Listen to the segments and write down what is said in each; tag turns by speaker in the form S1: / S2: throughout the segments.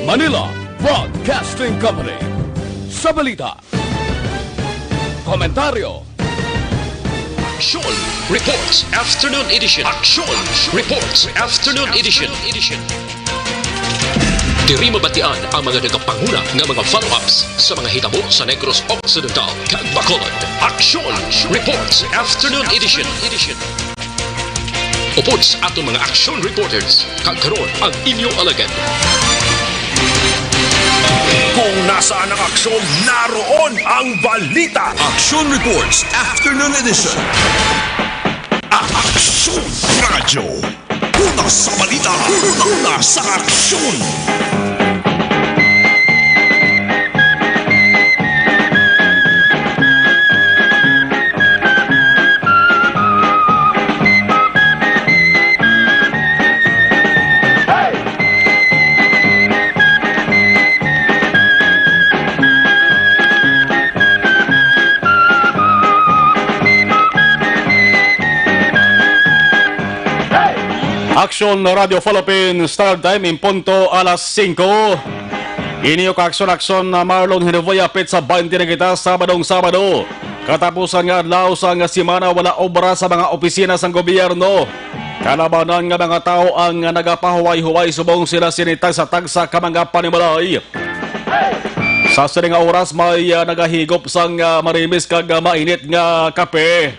S1: Manila Broadcasting Company. Sa balita, komentaryo,
S2: Action Reports Afternoon Edition. Action Reports Afternoon Edition. Diri mabatian ang mga nagapanguna nga mga follow-ups sa mga hitabo sa Negros Occidental kag Bacolod. Action Reports Afternoon Edition. Upod sa atong mga action reporters, kag karon ang inyong alagad.
S3: Kung nasaan ang aksyon, naroon ang balita.
S4: Action Reports Afternoon Edition.
S3: Aksyon Radyo. Una sa balita, una sa aksyon.
S1: Action Radio Philippines, start time in punto alas 5. Inyo ka aksyon na Marlon Hinovaya pit sa 20 na kita Sabadong. Katapusan nga adlaw sa nga simana wala obra sa mga opisina sang gobyerno. Kalabanan nga mga tao ang nagapahuway-huway subong sila sinitag sa tagsa ka mga panimalay. Sa sining oras may nagahigop sang marimis kag mainit nga kape.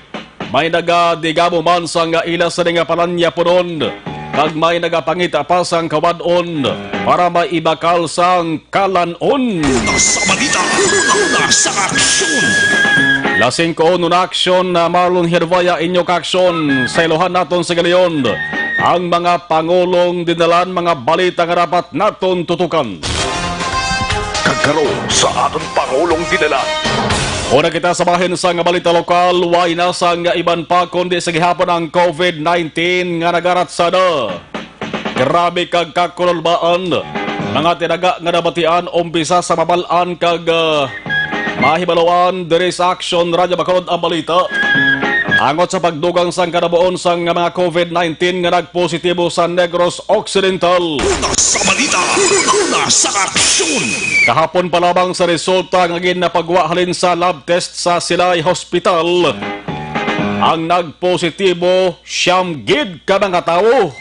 S1: May nagadigamo man sang ila sa nga palanya punon. Kag may nagapangita pa sang kawadon para may ibakal sang kalanon.
S3: Una sa balita, una sa aksyon.
S1: Lasing ko nun aksyon na Marlon Hervaya inyo kaksyon sa iluhan naton sa galiyon. Ang mga pangulong dinalan mga balita nga dapat naton tutukan.
S3: Kagkaroon sa ating Pangulong dinala.
S1: Una kita sabahin sa nga balita lokal, way na sa nga iban pa kundi sa gihapon ang COVID-19 nga nagaratsada. Grabe kag kakulolbaan, mga tinaga nga nabatian umpisa sa mabalaan kag mahibalawan diri sa Action Radio Bacolod ang balita. Angot sa pagdugang sang kanabuon sang mga COVID-19 nga nagpositibo sa Negros Occidental.
S3: Una sa balita, una sa aksyon.
S1: Kahapon pa lamang sa resulta nga ginapagwa halin sa lab test sa Silay Hospital. Ang nagpositibo siyam gid ka mga tao.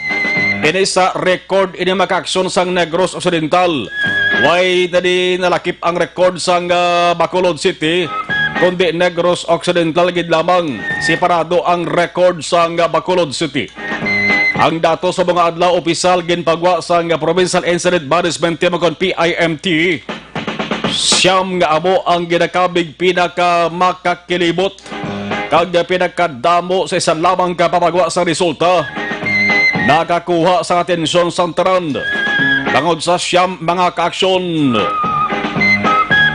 S1: Ini sa record ini makaksyon sang Negros Occidental. Way tadi nalakip ang record sang Bacolod City. Kundi Negros Occidental gid lamang separado ang record sang Bacolod City. Ang dato sa mga adlaw opisyal ginpagwa sang Provincial Incident Management Team kon PIMT. Siyam nga amo ang ginakabig pinaka makakilibot kag pinakadamo sa isang lamang kapapagwa sa resulta. Nakakuha sa atensyon sang tanan bangod sa siyam mga kaaksyon.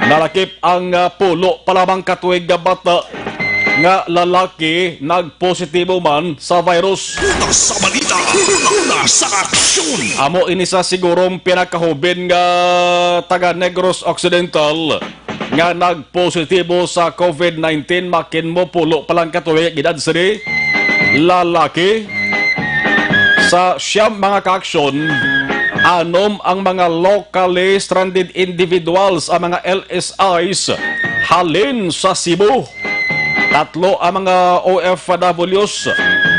S1: Nalakip ang pulo palamang katuig nga bata nga lalaki nagpositibo man sa virus.
S3: Una sa balita, una sa aksyon.
S1: Amo ini sa sigurong pinakahubin nga taga Negros Occidental nga nagpositibo sa COVID-19 makin mo pulo palang katuig gidad sini lalaki. Sa siyam mga kaaksyon, anom ang mga locally stranded individuals ang mga LSIs halin sa Cebu. Tatlo ang mga OFWs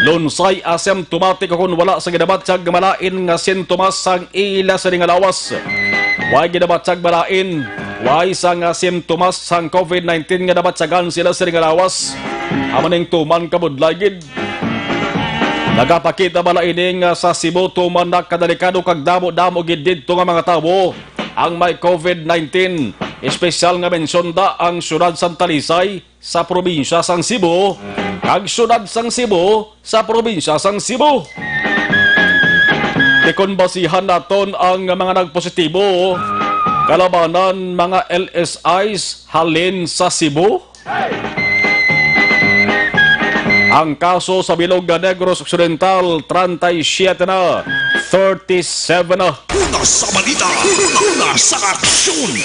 S1: lunsay asymptomatic kung wala sa ginabatsag malain nga sintomas sang ila sa nga lawas. Way ginabatsag malain, way sang sintomas sang COVID-19 nga nabatsagan sila sa nga lawas. Amaning tuman kabudlagid. Nagapakita bala ining sa Cebu tuman na kadalikado kag damo-damo gid didto nga mga tawo ang may COVID-19. Espesyal nga mensyon da ang syudad sang Talisay sa probinsya sang Cebu kag syudad sang Cebu sa probinsya sang Cebu. Ikon basihan naton ang mga nagpositibo kalabanan mga LSIs halin sa Cebu. Ang kaso sa Bilog Negros Occidental, 37 na, 37 na.
S3: Una sa balita, una sa aksyon.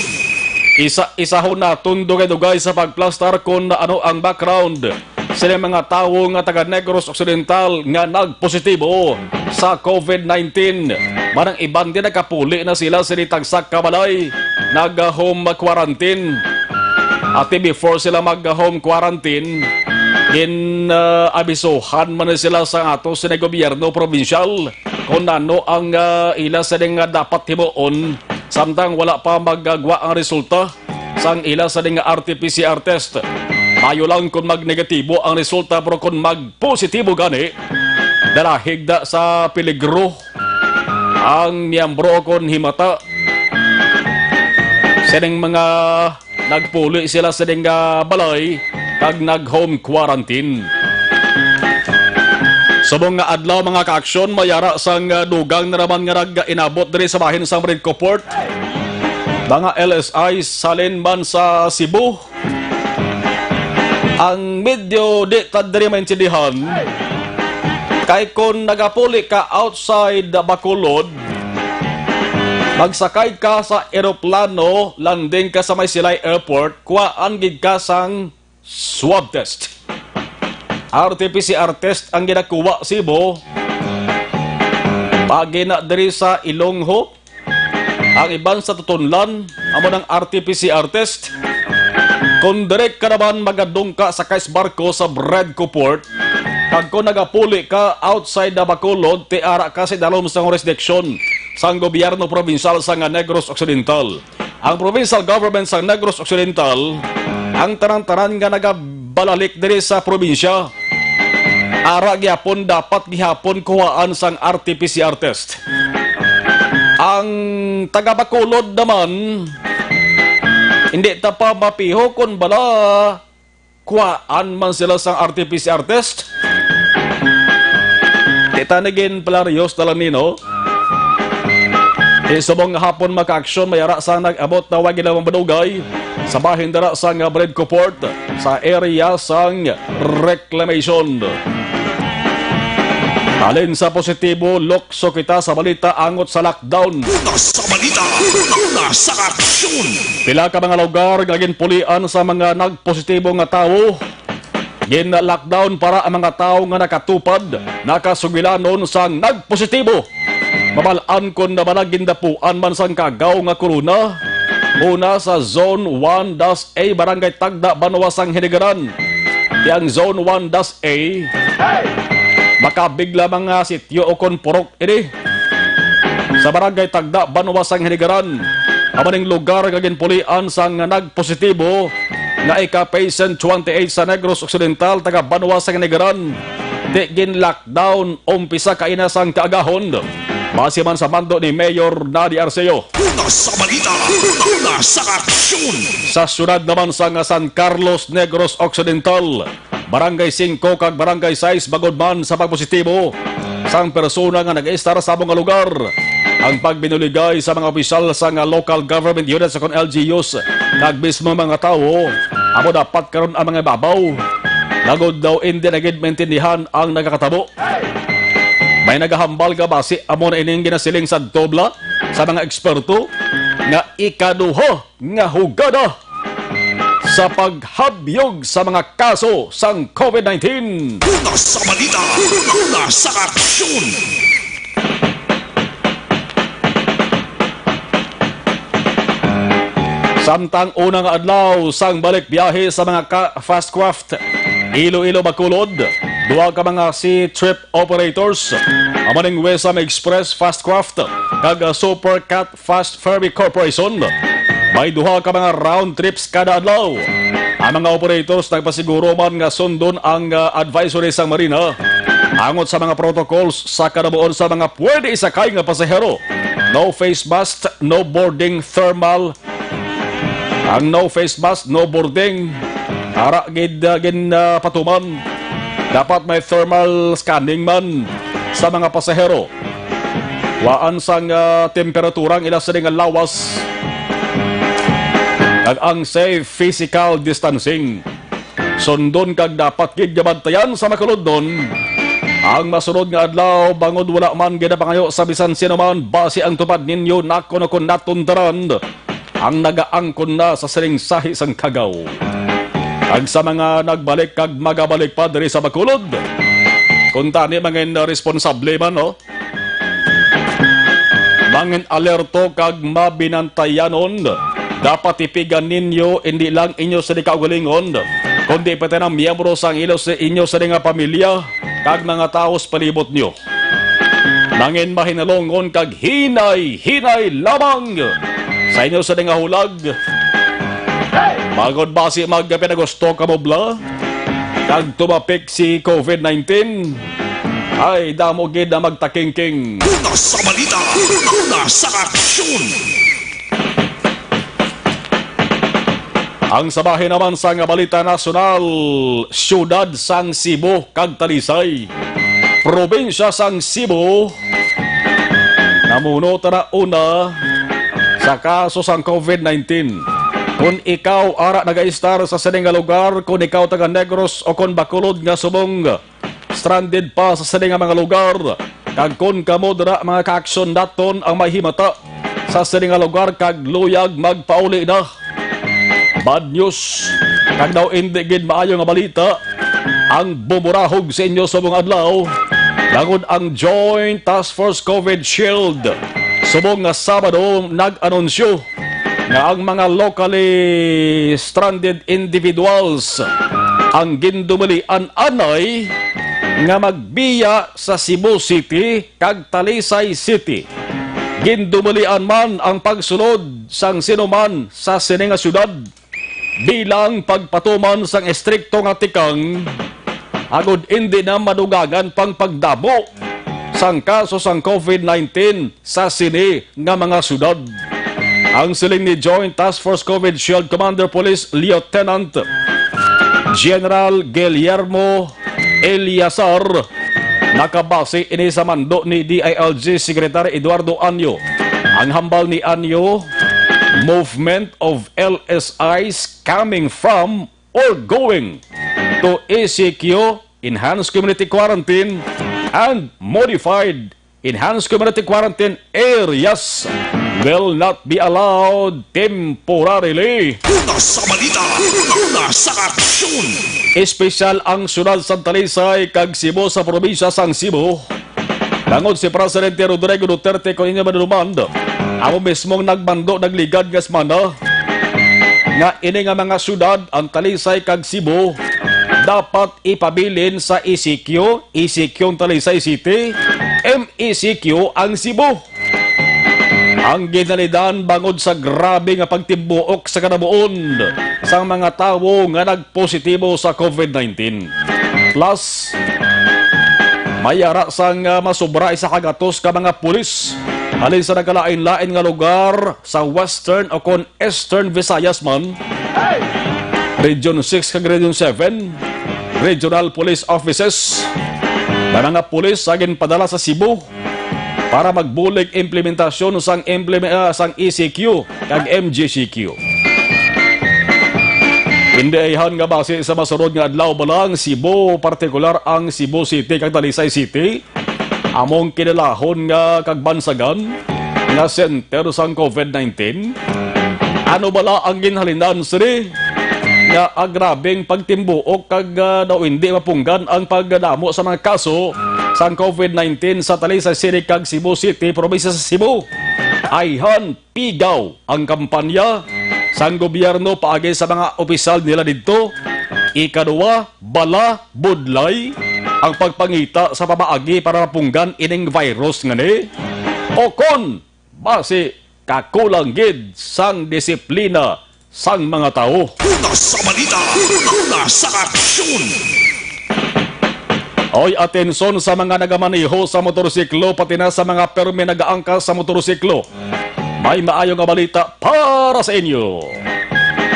S1: Isa-isahon na tundugay-dugay sa pagplastar kung ano ang background sila mga tao nga taga Negros Occidental nga nagpositibo sa COVID-19. Manang iban din nakapuli na sila sa tagsak kabalay, nag-home quarantine. At before sila mag-home quarantine, abisohan man sila sa ato sa gobyerno provinsyal kung ano ang ila sa dapat himuon samtang wala pa magagawa ang resulta sang ila sa RT-PCR test. Tayo lang kung mag-negatibo ang resulta pero kung mag-positibo gani, dalahig da sa peligro ang miyembro kon himata. Sining mga nagpuli sila sa balay kag nag-home quarantine. Subong nga adlaw mga ka-aksyon, mayara sang dugang na naman nga nag-inabot diri sa bahin sa Marinco Port. Mga LSI salin man sa Cebu. Ang medyo di tad diri maintindihan kay kung nagapuli ka outside Bacolod, magsakay ka sa eroplano, landing ka sa may Silay Airport, kuhaan gid ka sang swab test. RT-PCR test ang ginakuha Cebu. Pagi na diri sa Ilongho, ang iban sa Tutunlan, amo ng RT-PCR test. Kung direct ka naman magadong ka sa kais barko sa Bredco Port, kag kung nagapuli ka outside na Bacolod, tiara ka sa dalom sa jurisdiction sang gobyerno provincial sa Negros Occidental. Ang provincial government sa Negros Occidental, ang tanan-tanan nga nagabalalik diri sa probinsya, ara gyapon dapat gihapon kuhaan sang RT-PCR test. Ang taga Bacolod naman, hindi ta pa mapiho kung bala kuhaan man sila sang RT-PCR test. Titanigin Pelarios Talanino. Isubong hapon maka-aksyon mayara sa nag-abot na wagi lamang badugay sa bahin dara sa Bredco Port sa area sang reclamation. Alin sa positibo, lokso kita sa balita angot sa lockdown.
S3: Una sa balita, una sa aksyon.
S1: Pila ka mga lugar gagin pulian sa mga nagpositibo nga tao. Gin-lockdown para ang mga tao nga nakatupad, nakasugilanon sang nagpositibo. Mabalaan kon na managin dapuan man sang kagaw nga corona. Una sa Zone 1-A, Barangay Tagda, Banuasang Hinigaran. Yang Zone 1-A, makabigla mga sityo o konporok ini. Sa Barangay Tagda, Banuasang Hinigaran, amaning lugar kagin pulian sang nagpositibo nga ika-patient 28 sa Negros Occidental, taga Banuasang Hinigaran. Di gin lockdown, umpisa kaina sang kaagahon. Base man sa mando ni Mayor Nadi Arceo.
S3: Una sa balita, una sa aksyon.
S1: Sa syudad naman sa San Carlos, Negros Occidental, Barangay 5 kag Barangay 6 bagod man sa pagpositibo sang persona nga nag-estar sa mga lugar. Ang pagbinuligay sa mga opisyal sa local government units sa LGUs kag mismo mga tao, amo dapat karon ang mga babaw. Lagod daw hindi nagid maintindihan ang nagakatabo. May nagahambal ka base amo na ining ginasiling sa dobla sa mga eksperto nga ikaduho nga hugada sa paghabyog sa mga kaso sang COVID-19.
S3: Una sa balita, una sa aksyon.
S1: Samtang unang adlaw sang balik biyahe sa mga fast craft Iloilo Bacolod, duwa ka mga sea trip operators, amaning Wesam Express Fast Craft kag Super Cat Fast Ferry Corporation. May duha ka mga round trips kada adlaw. Ang mga operators nagpasiguro man nga sundon ang advisory sang marina angot sa mga protocols sa kadabuon sa mga pwede isakay nga pasahero. No face mask, no boarding thermal. Ang no face mask, no boarding, ara gid patuman. Dapat may thermal scanning man sa mga pasahero. Waan sang temperaturang ila sa nga lawas. Kag ang safe physical distancing. Sundon kag dapat gid gabantayan sa makulodon. Ang masunod nga adlaw bangod wala man gid pangayo sa bisan sino man base ang tupad ninyo nako kun natuntaran. Ang nagaangkon na sa sahi sang kagaw. Ag sa mga nagbalik kag magabalik pa diri sa Bacolod, kung tani mga responsable man, no? Mangin alerto kag mabinantayanon. Dapat ipigan ninyo hindi lang inyo sa di kaugalingon, kundi pati ng miyembro sa ilo sa inyo sa di nga pamilya kag mga tao sa palibot nyo. Mangin mahinalongon kag hinay lamang sa inyo sa di nga hulag. Magod basi magpinagusto ka mo bla kag tumapik si COVID-19 ay damo gid na magtakingking.
S3: Una sa balita, una sa aksyon.
S1: Ang sabahin naman sa nga balita nasyonal, siyudad sang Cebu kag Talisay. Probinsya sang Cebu, namuno tara una sa kaso sang COVID-19. Kung ikaw ara nag-istar sa sining nga lugar, kung ikaw taga Negros o kung Bacolod nga subong stranded pa sa sining nga mga lugar, kag kung kamo dira mga ka-aksyon daton ang mahimata sa sining nga lugar kag luyag magpauli na. Bad news, kag daw hindi gid maayo nga balita ang bumurahog sa inyo sa mga adlaw. Langod ang Joint Task Force COVID Shield subong nga Sabado nag-anunsyo nga ang mga locally stranded individuals ang gindumalian anay nga magbiya sa Cebu City kag Talisay City. Gindumalian man ang pagsulod sang sinuman sa sining nga syudad bilang pagpatuman sang estrikto nga tikang agod hindi na madugagan pang pagdabo sang kaso sang COVID-19 sa sini nga mga syudad. Ang siling ni Joint Task Force COVID Shield Commander Police Lieutenant General Guillermo Eliasar nakabase ini sa mando ni DILG Secretary Eduardo Anyo. Ang hambal ni Anyo, movement of LSIs coming from or going to ECQ, Enhanced Community Quarantine, and Modified Enhanced Community Quarantine areas will not be allowed temporarily.
S3: Una sa balita, una sa aksyon.
S1: Espesyal ang syudad sa Talisay kag Cebu sa probinsya sang Cebu. Langod si Presidente Rodrigo Duterte kung inyo manunumand, ako mismong nagligad nga semana nga ini nga mga syudad ang Talisay kag Cebu dapat ipabilin sa ECQ, ECQ ang Talisay City, MECQ ang Cebu. Ang ginalidan bangod sa grabe nga pagtibuok sa kanabuon sa mga tawo nga nagpositibo sa COVID-19. Plus, mayara sang masobra isa kagatos ka mga pulis alin sa nagkalain-lain nga lugar sa Western o kon Eastern Visayas man, Region 6 kag Region 7, Regional Police Offices na nga pulis agin padala sa Cebu para magbulig implementasyon sang ECQ kag MGCQ. Indiayhan nga base sa masunod nga adlaw balang Cebu, partikular ang Cebu City kag Talisay City, among kinalahon nga kag bansagan nga center sang COVID-19. Ano bala ang ginhalinan siri nga agrabing pagtimbuok kag daw hindi mapunggan ang pagdamo sa mga kaso sang COVID-19 sa Talisay City kag Cebu City, probinsya sa Cebu. Ayhan pigaw ang kampanya sang gobyerno paagi sa mga opisyal nila dito. Ikaduwa, bala budlay ang pagpangita sa pamaagi para mapunggan ining virus nga ni. O kon base kakulang gid sang disiplina sang mga tao.
S3: Una sa balita, una sa aksyon.
S1: Oy, atensyon sa mga nagamaniho sa motorsiklo pati na sa mga permi nagaangkas sa motorsiklo. May maayo nga balita para sa inyo.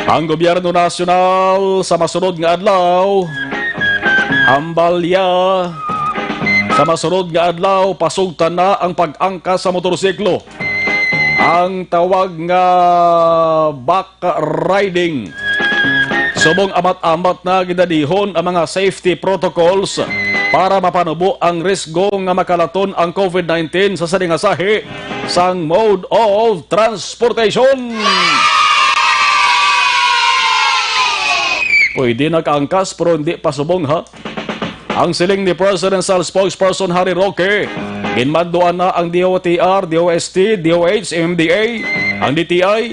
S1: Ang gobyerno nasyonal sa masunod nga adlaw, ambalya sa masunod nga adlaw, pasugtan na ang pag-angkas sa motorsiklo. Ang tawag nga back riding. Subong amat-amat na ginadihon ang mga safety protocols para mapanubo ang risgo nga makalaton ang COVID-19 sa saringasahi sang mode of transportation. Pwede nakaangkas pero hindi pasubong ha. Ang siling ni Presidential Spokesperson Harry Roque, Ginmanduan na ang DOTR, DOST, DOH, MMDA, ang DTI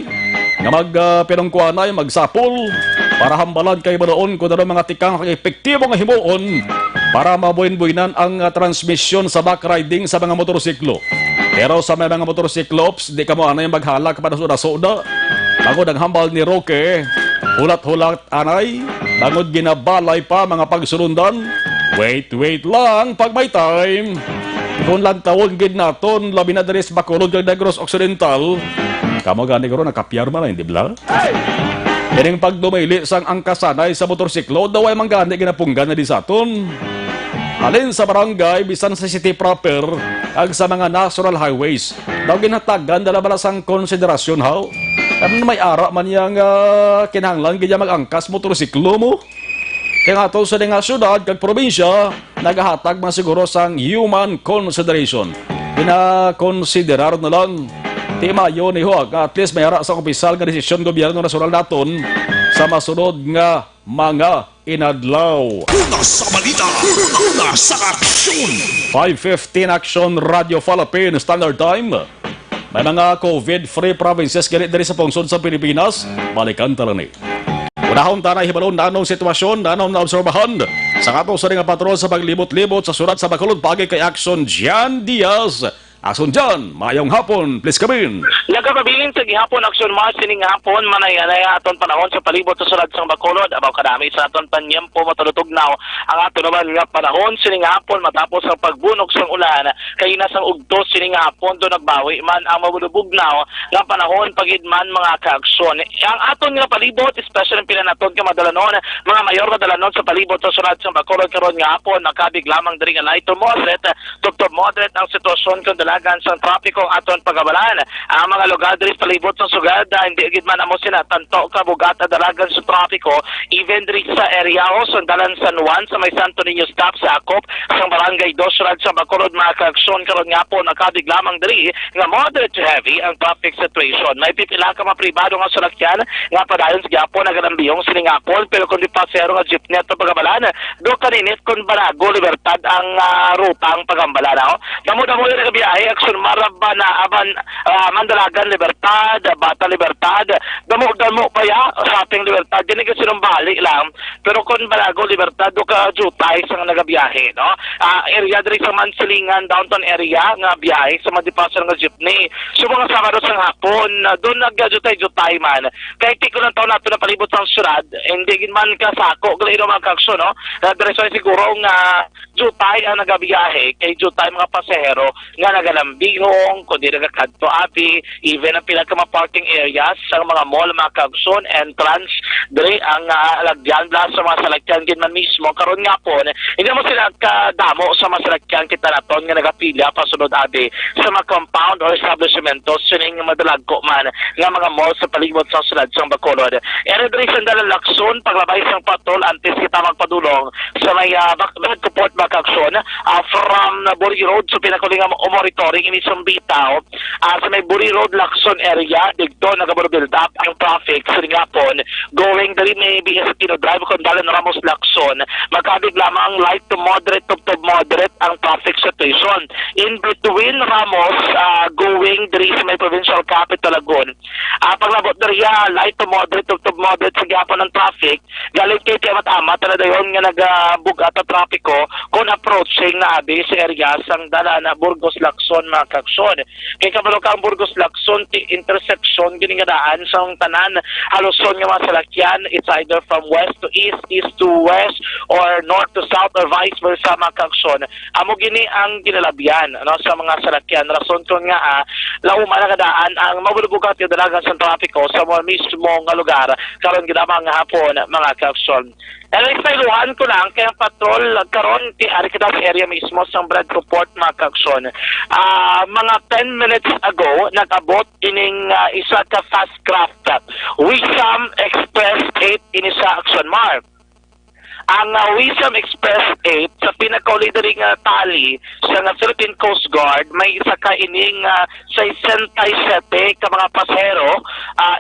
S1: nga pinungkuan ay magsapol para hambalan kay Banoon kung ano mga tikang epektibo nga himuon para mabuhin-buhinan ang transmisyon sa backriding sa mga motorsiklo. Pero sa mga motorsiklops, di ka mo anay maghala kapag soda-soda. Bangod ang hambal ni Roque, hulat-hulat anay, bangod ginabalay pa mga pagsurundan. Wait lang, pag may time. Kung lang tawon gid naton, labi na diri sa Bacolod kag Negros Occidental, kamo gani ko nakapyar man hindi bla? Kining pagdumili sang angkasanay sa motorsiklo, daw ay manggani ginapunggan na di sa aton. Alin sa barangay, bisan sa city proper, ag sa mga national highways, daw ginhatagan dala balasang konsiderasyon haw. Ano may ara man yang kinahanglan gid mag-angkas motorsiklo mo? Kaya nga to sa nga syudad kag probinsya, nagahatag man siguro sang human consideration. Pinakonsiderar na lang. Di mayo ni Huwag, at least may ara sa opisyal nga desisyon gobyerno nasyonal naton sa masunod nga mga inadlaw.
S3: Una sa balita, una sa aksyon.
S1: 5:15 Action Radio Philippine Standard Time. May mga COVID-free provinces ganit diri sa pungsod sa Pilipinas. Balikan talani. Unahon tanay hibalon na anong sitwasyon, na anong naobserbahan sa kato sa nga patrol sa paglibot-libot sa surat sa Bacolod pagi kay Action Jan Diaz. Action Jan, mayong hapon, please come in.
S5: Nagkakabilin sa gihapon Action Mars sining hapon manay-anay aton panahon sa palibot sa sulad sang Bacolod abaw kadami sa aton panyempo matulutugnaw ang aton naman nga panahon sining hapon matapos ang pagbunok sang ulan kay nasang ugtos sining hapon do nagbawi man ang mabulubugnaw nga panahon pagidman mga kaaksyon. Ang aton nga palibot especially pila naton ka madalanon mga mayor nga dalanon sa palibot sa sulad sang Bacolod karon nga hapon nakabig lamang diri nga light to moderate tubtob moderate ang sitwasyon kun dalagan sa trapiko aton pagabalan. Ang mga lugar diri palibot sa sugad hindi gid man amo sina tanto ka bugata dalagan sa trapiko even diri sa area o sandalan San Juan sa may Santo Niño stop sa akop sa barangay Dosrad sa Bacolod mga kaaksyon karon nga po nakabig lamang diri nga moderate to heavy ang traffic situation. May pipila ka mga pribado nga salakyan nga padayon sa gyapon nagalambiyong sining hapon pero kun di pasero nga jeepney ato pagabalan do kaninit kun Barago Libertad ang ruta ang pagambalan no. Damo-damo yung biyahe Action Maraba na aban Mandalagan Libertad, Bata Libertad, damo pa ya Shopping Libertad, din kasi bali lang. Pero kung Balago Libertad do ka jutay sa nagabiyahe, no? Area diri sa Mansilingan downtown area nga biyahe sa madipasyon nga jeepney. So mga Sabado sa hapon, doon nagjutay-jutay man. Kay tiko lang taon nato na palibot sa syudad, hindi gid man ka sako gali mga kaaksyon, no? Diretso siguro nga jutay ang nagabiyahe kay jutay mga pasahero nga nagalambihong kundi nagakadto abi even ang pila ka mga parking areas sa mga mall mga kaaksyon entrance diri ang lagyan blas sa mga salakyan gid man mismo karon nga po hindi mo sila kadamo sa mga salakyan kita naton nga nagapila pasunod abi sa mga compound or establishmento sining madalagko man nga mga mall sa palibot sa sulad sa Bacolod. Diri sa Dalalakson paglabay sang patrol antes kita magpadulong sa may Port Bakaksyon from Buri Road so pinakulinga monitoring ini sa bitaw sa may Buri Road Lacson area dito nagabuild up ang traffic sa Ringapon going dali may BSP no drive kon dalan Ramos Lacson magkabig lamang light to moderate to moderate ang traffic situation in between Ramos going diri sa may provincial capital Lagun paglabot diri light to moderate sa gyapon ng traffic galit kay Tiamat-Amat na dayon nga nagabug ata trapiko kung approaching na abi sa area sang dala na Burgos Lacson mga kaaksyon. Kay kabalo ka ang Burgos Lacson intersection giningadaan sa tanan haluson nga mga salakyan it's either from west to east, east to west or north to south or vice versa mga kaaksyon. Amo gini ang ginalabyan no sa mga salakyan rason kon nga lauma na kadaan ang mabulubugat yung dalagan sa trapiko sa mga mismo nga lugar karon gidamang nga hapon mga kaaksyon. Iluhan ko lang kaya patrol karon ti ari kita sa area mismo sa Brad Report mga kaaksyon. Mga 10 minutes ago nag-abot ining isa ka fast craft Wisham Express 8 ini sa Action Mark. ang Wisdom Express 8 sa pinakauli nga tali sa nga Philippine Coast Guard may isa ka ining 67 ka mga pasahero,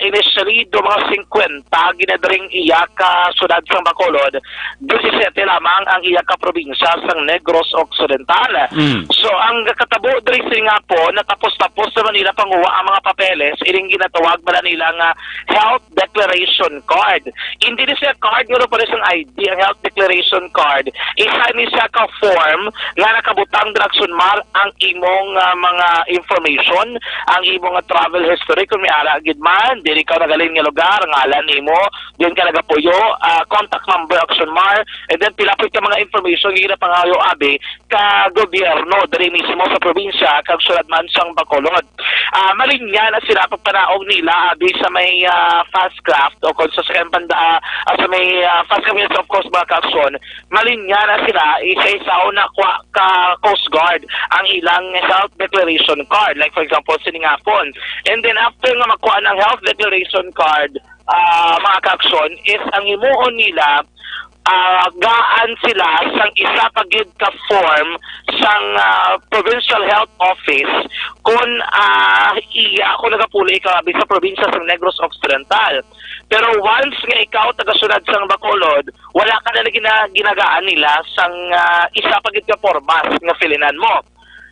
S5: initially do mga 50 ginadring iya ka sudad sa Bacolod, 17 lamang ang iya ka probinsya sa Negros Occidental. So ang katabo diri nga po natapos-tapos sa Manila panguha ang mga papeles ining ginatawag bala nila nga Health Declaration Card. Hindi ni siya card nga pala siyang ID, ang Health Declaration Card isa ni siya ka form nga nakabutang Draxon Mar ang imong mga information, ang imong travel history kung may ara gid man dili ka nagaling nga lugar, ngalan nimo, diyan ka nagapuyo, contact number Action Mar, and then pilapit ka mga information nga pangayo abi ka gobyerno diri mismo sa probinsya kag sulad man sang Bacolod. Malinya na sila pagpanaog nila abi sa may fast craft o kung sa second banda sa may fast craft of course mga ka-aksyon, malinya na sila isa-isa na ka Coast Guard ang ilang health declaration card, like for example siningapon. And then after nga makuha ng health declaration card, mga ka-aksyon, is ang imuon nila gaan sila sang isa pagid ka form sang Provincial Health Office kung iya kung nagapuli ka sa probinsya sang Negros Occidental. Pero once nga ikaw tagasunod sang Bacolod, wala ka na ginagaan nila sang isa pagid ka formas nga filinan mo.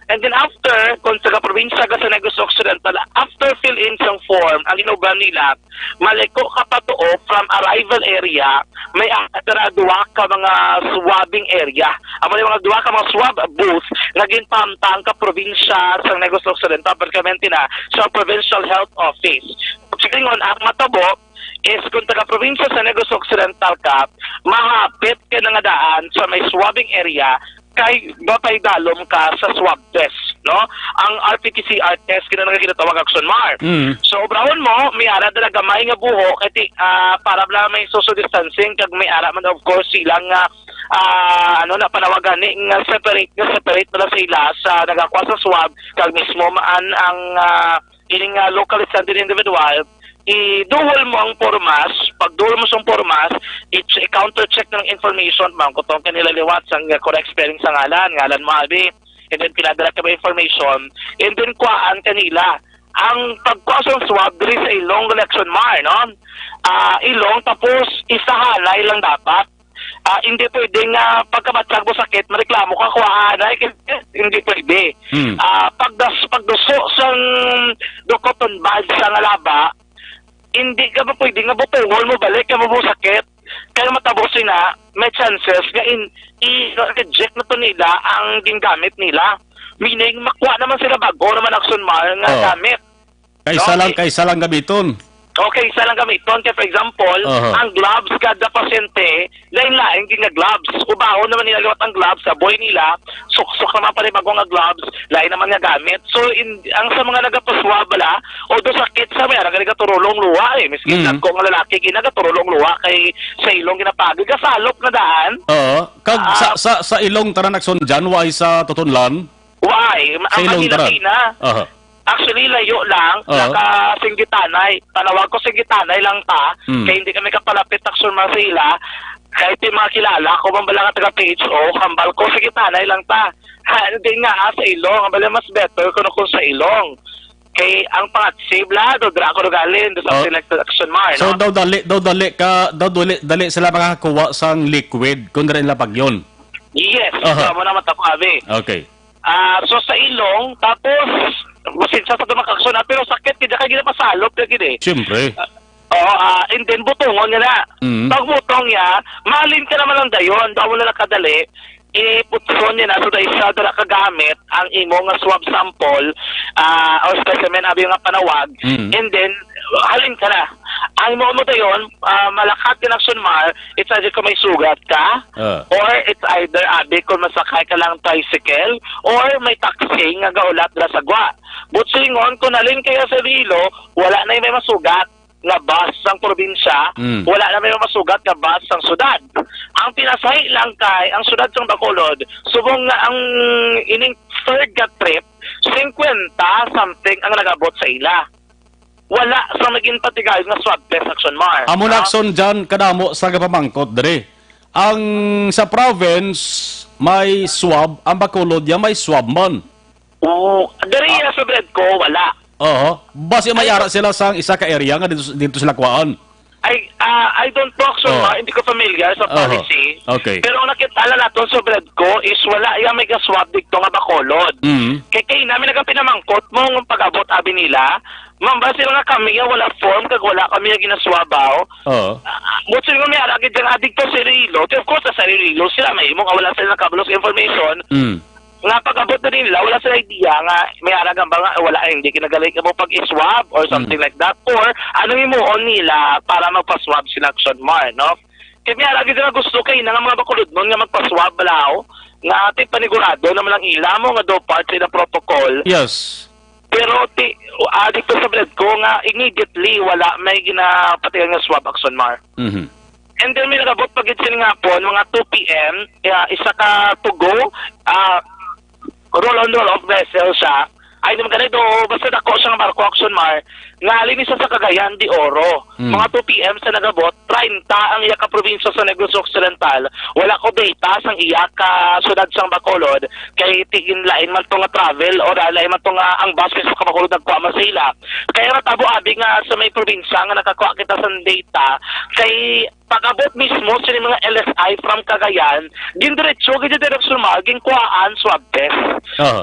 S5: And then after, kung sa probinsya ka sa Negros Occidental, after fill-in sang form, ang inuban nila, maliko ka pa to from arrival area, may atara duwa ka mga swabbing area. Ang mga duwa ka mga swab booth, naging pamtang ka probinsya sa Negros Occidental, perkamente na sa Provincial Health Office. Sige ngon, ang matabo, is kung taga-probinsya sa Negros Occidental ka, mahapit ka na nga daan sa may swabbing area, kay batay dalom ka sa swab test, no? Ang RT-PCR test kinang ginatawag Action Mar. So obrahon mo may ara dala gamay nga buho kay para bla may social distancing kag may ara man of course silang na panawagan ni nga separate pala sila sa nagakuha sa swab kag mismo man ang ining local standard individual i-dual mo ang formas, pag dual mo sa formas, i-counter-check ng information, kung kanila liwat sa correct spelling sa ngalan mo abi, and then pinadala ka ba information, and then kuhaan kanila. Ang pagkuha sa swab, diri sa ilong election mar, no? Ilong, tapos isahalay lang dapat. Hindi pwedeng pagkabatsag mo sakit, mareklamo ka kuhaan, hindi pwede. Pagduso sa dukoton bag sa ngalaba, hindi ka ba pwede nga butungol mo balik ka mo sakit kaya matabosin na may chances nga i-reject na to nila ang gingamit nila, meaning makuha naman sila bago naman Action Mar nga gamit
S1: kaysa lang gamiton.
S5: Okay, isa lang gamiton. Kaya for example, ang gloves kada pasyente, lain-lain nga gloves. Ubahon naman nila gawat ang gloves sa boy nila, suksok naman pala bago nga gloves, lain naman nga gamit. So, ang sa mga nagapaswa bala, o do sakit sa may, nagaturulong luwa Miskin ko nga lalaki, ginaturulong luwa kay sa ilong ginapagod. Kasalop na daan.
S1: Kag sa ilong taranakson dyan, why sa tutunlan?
S5: Why? Ang Manila-Tina. Actually, layo lang, naka-Singgitanay. Tanawag ko Singgitanay lang ta, kaya hindi kami kapalapit Action Mar sa ila. Kahit yung mga kilala, kung mambala ka taga-PHO, hambal ko Singgitanay lang ta. Hindi nga sa ilong, hambal mas better kung sa ilong. Kay ang pangatsib la, do drako galin, do sa selected Action Mar.
S1: So, dali sila makakakuha sang liquid, kung rin lapag yun.
S5: Yes, mo na matapabi.
S1: Okay.
S5: So sa ilong, tapos masinsa sa tumakakson pero sakit kaya kaya ginapasalop kaya gini.
S1: Siyempre.
S5: And then butongon nga na. Pag butong niya, malin ka naman lang dayon, daw na nakadali, iputson niya na so da isa dala kagamit ang imong swab sample or specimen abi nga panawag, and then halin ka na. Ang mo dayon, malakat din Action Mar, it's either kung may sugat ka, or it's either abi kung masakay ka lang tricycle, or may taxi nga gaulat na sagwa. But singon, kung nalin kayo sa Rilo, wala na yung may masugat nga bus sang probinsya, wala na may masugat nga bus sang sudad. Ang pinasay lang kay ang sudad sang Bacolod, subong nga ang ining third ka trip, 50 something ang nagabot sa ila. Wala sa maging patigay nga swab test Action Mar.
S1: Amon Action dyan, kadamo sa kapamangkot dere. ang sa province may swab, ang Bacolod yan may swab man.
S5: Oo, dari sa bread ko, wala.
S1: Oo. Base may ara sila sa isa ka area nga dito sila kuan.
S5: I don't know, so hindi ko familiar sa policy.
S1: Okay.
S5: Pero ang nakitala natin sa bread ko is wala yung may swab dito nga Bacolod. Kaya namin pinamangkot mo ng pag-abot abi nila. Ma'am, base nga kami wala form kag wala kami yung ginaswabaw. Butso nga may aragid yung adik to sa Rilo. Of course, sa Rilo sila may imong wala sila nakabalos information. Nga pag-abot na rin nila, wala sa idea nga may aragang ba nga, wala, hindi kinagaling ka mo pag-iswab or something like that. Or, anong imuon nila para magpa-swab si Action Mar, no? Kaya may aragin na gusto kayo na nga mga Bacolod nun nga magpa-swab balao, nga ating panigurado na malang ila mo nga do part sa protocol.
S1: Yes.
S5: Pero, dito sa bread ko nga, immediately, wala, may ginapatigan nga swab Action Mar. And then, may nagabot pag-itsin nga po, mga 2 p.m., isa ka to go, roll-on-roll-off vessel siya. Ay, naman ganito, basta dako siyang Marco Action Mar, nga linis sa Cagayan de Oro. Mga 2 p.m. sa nagabot, 30 ang iya ka probinsya sa Negros Occidental. Wala ko data sang iya ka sudad sang Bacolod, kay tigin lain man to nga travel o lain man to nga ang bus sa Bacolod nagkuha man sa ila. Kaya natabo abi nga sa may probinsya nga nakakuha kita sa data, kay pag-abot mismo sa mga LSI from Cagayan, gindiretso, gindireksyon maging kuhaan swab test.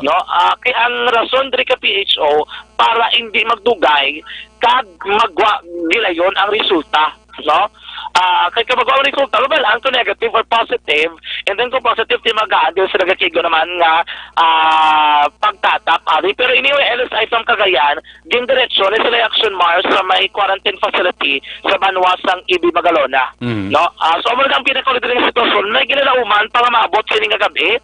S5: No? Kaya ang rason dari ka PHO, para hindi magdugay, kag gilayon ang resulta. No? Kaya magagawa ang resulta, mabalaan kung negative or positive, and then kung positive, di mag-aadil sa nagakigo naman nga pagtatap. Pero anyway, LSI from Cagayan, gindiretso na sila Action Mar sa may quarantine facility sa Banwasang Ibi, Magalona. No? So, ang pinakalit ng sitwasyon, may ginalauman para maabot sining kagabi.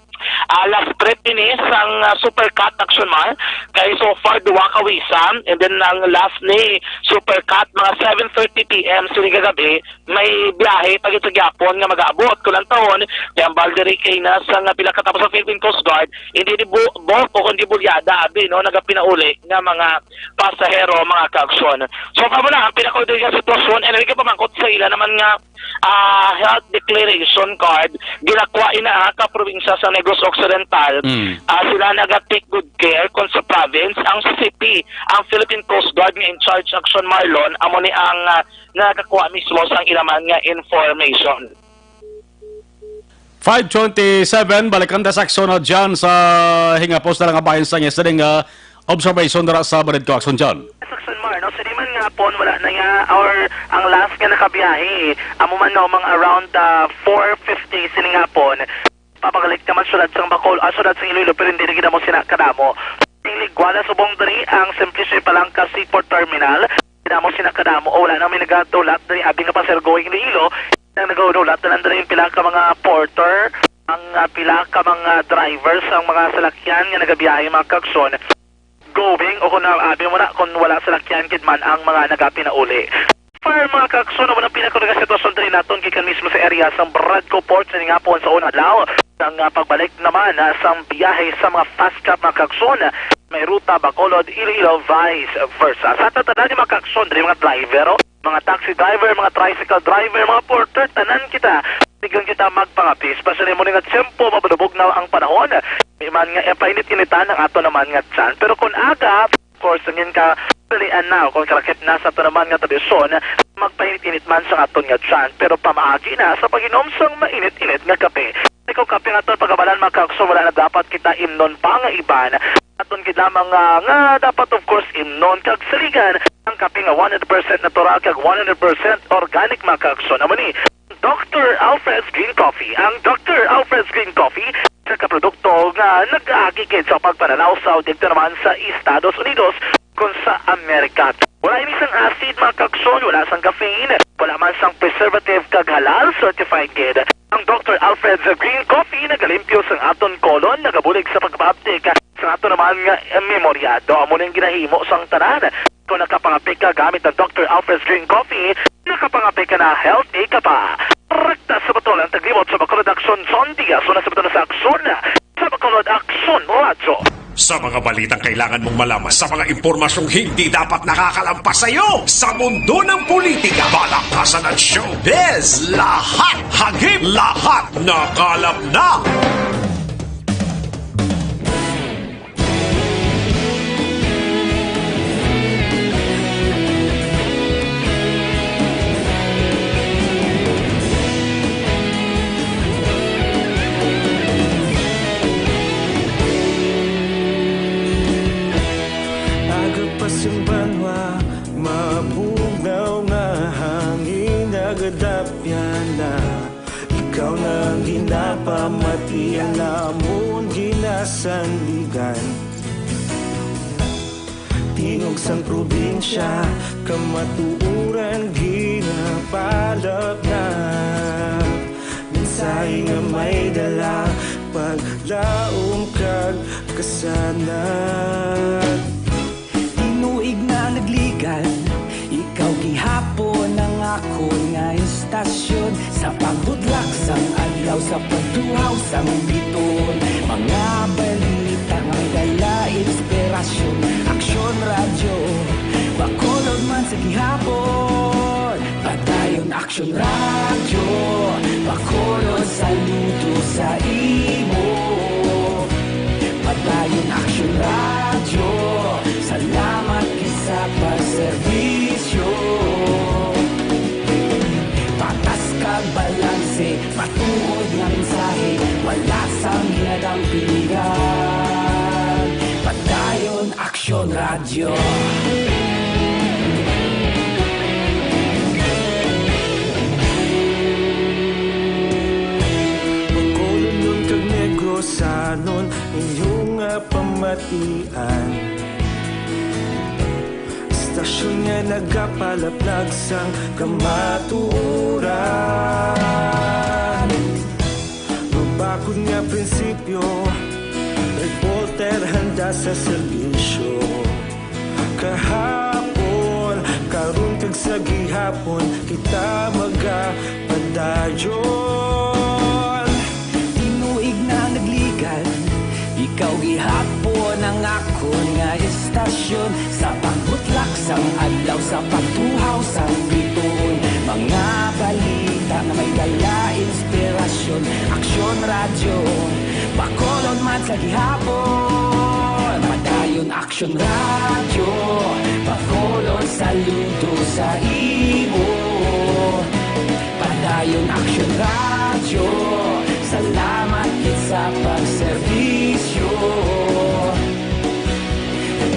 S5: Last trip ini sang Supercat Action Mar, kaya so far duwa ka wisan, and then ang last ni Supercat mga 7:30 p.m. sining kagabi, may biyahe pagit sa Gyapon nga mag-aabot kulang taon kaya ang balderi kay na sa nga pila katapos sa Philippine Coast Guard hindi di buhok o kundi bulyada abi no nagapinauli nga mga pasahero mga kaaksyon. So kamo na ang pinakaudil nga sitwasyon and ka pamangkot sa ila naman nga health declaration card ginakwa ina ka probinsya sa Negros Occidental. Sila naga-take good care kung sa province ang CCP ang Philippine Coast Guard nga in charge Action Marlon amo ni ang nakakuha mismo sa ilaman nga information.
S1: 5:27 balikan ta sa aksyon na dyan sa hingapos na nga bayan sa yesterday nga observation dara sa Barid ko aksyon dyan.
S5: Action Mar, no? Sa di man nga po, wala na nga ang last nga nakabiyahe. Amo man no, mga around 4:50 sini nga po. Papagalik naman sulad sang sulad sang Iloilo, pero hindi na mo sinakadamo. Ligwala subong diri ang Simplicio Palangka Seaport Terminal. Mo sinakadamo o wala namin nagatulat dari abing na pasir going Iloilo nang nagaulat na lang yung pila ka mga porter ang pila ka mga drivers ang mga salakyan nga nagabiyahe mga kagson going o kung abi mo na kung wala salakyan kidman ang mga nagapi na uli. For mga kagson naman ang pinakulaga sitwasyon din natin kikan mismo sa area sa Bradco Port sa nga po sa unang adlaw ang pagbalik naman sa biyahe sa mga fast cap mga kagson may ruta Bacolod, Iloilo, vice versa. Sa tatandaan yung mga kakson, mga driver, mga taxi driver, mga tricycle driver, mga porter, tanan kita. Tignan kita magpangapis. Pasanin mo nga tiyempo, mabulubog na ang panahon. May man nga, painit-initan ang ato naman nga tsan. Pero kung aga, of course, ngin ka, pilihan na, kung karakit na sa ato naman nga tradisyon, magpainit-init man sa ato nga tsan. Pero pamaagi na sa pag-inom sang mainit-init nga kape. Ikaw kape nga ito, pagkabalan mga kakson, wala na dapat kita imnon pa nga iban. Aton kita mga nga dapat of course imnon kag saligan ang kape nga 100% natural kag 100% organic mga kakson. Amo ni Dr. Alfred's Green Coffee. Ang Dr. Alfred's Green Coffee sa kaprodukto nga nag-aagigid sa pagpananaw sa dito naman sa Estados Unidos kung sa Amerika. Wala ini sang acid mga kakson, wala sang caffeine, wala man sang preservative kag halal certified gid. Ang Dr. Alfred's Green Coffee nagalimpyo sang aton kolon, nagabulig sa pagpaptik sa ato naman nga memoryado. Amo nang ginahimo sang tanan. Kung nakapangapik ka gamit ang Dr. Alfred's Green Coffee, nakapangapik ka na healthy ka pa. Rekta sa batol ang taglimot sa Bacolod Action Son Diaz. So nasa batol na sa Aksyon sa Bacolod Action Radio.
S3: Sa mga balitang kailangan mong malaman, sa mga impormasyong hindi dapat nakakalampas sa iyo, sa mundo ng politika, balakasan at showbiz, lahat hagip, lahat nakalap na.
S6: Simbanwa, mabugaw nga hangin nagadapya na. Ikaw nang ginapamatian namon ginasandigan. Tingog sang probinsya, kamatuuran ginapalap na. Minsay nga may dala, paglaom kag kasanan.
S7: Tinuig na nagligan, ikaw gihapon ang ako nga istasyon. Sa pagbudlak sang adlaw, sa pagtuhaw sang biton. Mga balita nga dala inspirasyon. Aksyon radyo, Bacolod man sa gihapon. Padayon aksyon radyo, Bacolod saludo sa imo. Padayon aksyon radyo, salamat sa pagserbisyo. Patas kag balanse, patuod nga mensahe, wala sang hinadang piligan. Padayon aksyon radyo.
S6: Bacolod nun kag Negros sanon inyong pamatian. Stasyon nga nagapalaplag sang kamatuuran. Mabakod nga prinsipyo, reporter handa sa serbisyo. Kahapon, karon kag sa gihapon, kita magapadayon.
S7: Tinuig na nagligan, ikaw gihapon ang ako nga istasyon. Sa pagbutlak sang adlaw, sa pagtuhaw sang biton. Mga balita na may dala inspirasyon. Aksyon radyo, Bacolod man sa gihapon. Padayon aksyon radyo, Bacolod saludo sa imo. Padayon aksyon radyo, salamat sa pagserbisyo.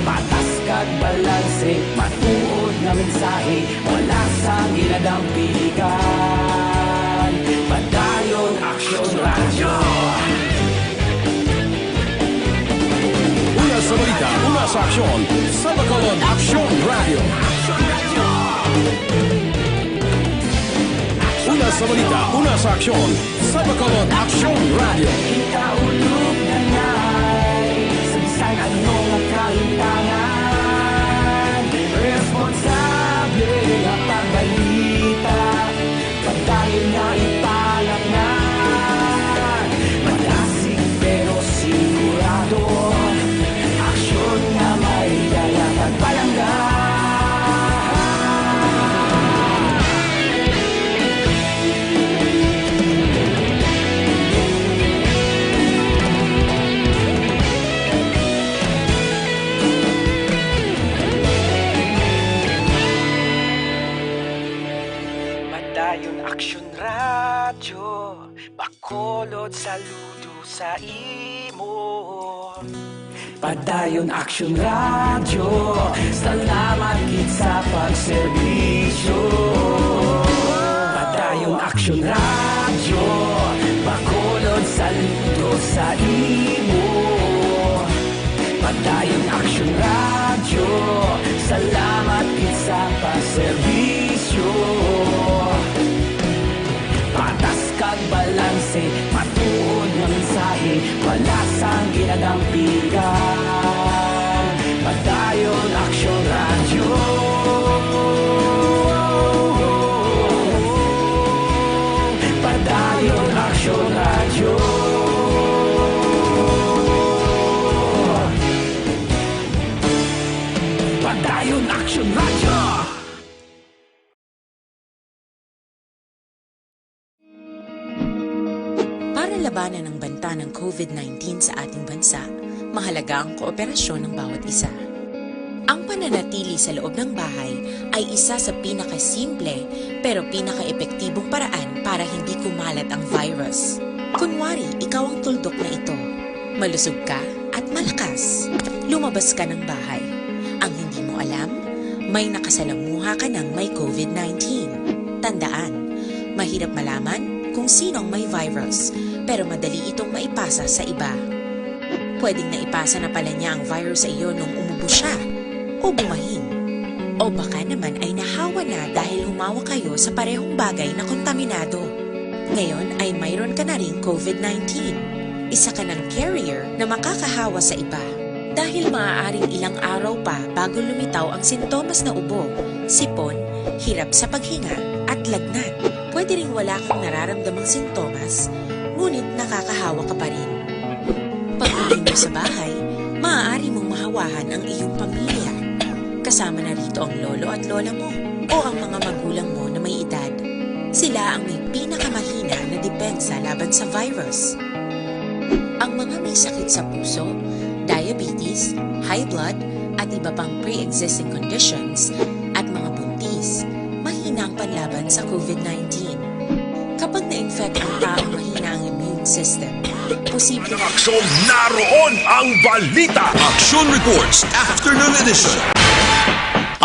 S7: Patas kag balanse, matuod na mensahe, wala sang ginadang piligan. Padayon aksyon radyo.
S8: Una sa balita, una sa aksyon, sa Bacolod Aksyon Radio. Una sa balita, una sa aksyon, sa Bacolod Aksyon Radio.
S7: Ikaulog na ngay, sabisan anong nakaintangan. Responsable ang pagbalita, pagdayon na ipalap na. Malasig pero sigurado, aksyon na may dala pagpalanggan. Padayon aksyon radyo, Bacolod saludo sa imo. Padayon aksyon radyo, salamat gid sa pagserbisyo. Padayon aksyon radyo, Bacolod saludo sa imo. Padayon aksyon radyo, salamat gid sa pagserbisyo. Patas kag balanse, matuod nga mensahe, wala sang ginadampigan. Padayon aksyon radyo. Padayon aksyon radyo.
S9: labanan ng banta ng COVID-19 sa ating bansa, mahalaga ang kooperasyon ng bawat isa. Ang pananatili sa loob ng bahay ay isa sa pinakasimple pero pinaka-epektibong paraan para hindi kumalat ang virus. Kunwari, ikaw ang tuldok na ito. Malusog ka at malakas. Lumabas ka ng bahay. Ang hindi mo alam, may nakasalamuha ka ng may COVID-19. Tandaan, mahirap malaman kung sino ang may virus, pero madali itong maipasa sa iba. Pwedeng naipasa na pala niya ang virus sa iyo nung umubo siya, o bumahin. O baka naman ay nahawa na dahil humawa kayo sa parehong bagay na kontaminado. Ngayon ay mayroon ka na ring COVID-19. Isa ka ng carrier na makakahawa sa iba. Dahil maaaring ilang araw pa bago lumitaw ang sintomas na ubo, sipon, hirap sa paghinga at lagnat. Pwede ring wala kang nararamdamang sintomas, ngunit nakakahawa ka pa rin. Pag-uwi mo sa bahay, maaari mong mahawahan ang iyong pamilya. Kasama na rito ang lolo at lola mo o ang mga magulang mo na may edad. Sila ang may pinakamahina na depensa laban sa virus. Ang mga may sakit sa puso, diabetes, high blood, at iba pang pre-existing conditions, at mga buntis, mahina ang panlaban sa COVID-19. Kapag na-infect ang taong mahina ang immune system, posibleng
S3: Aksyon, naroon ang balita!
S4: Action Reports Afternoon Edition.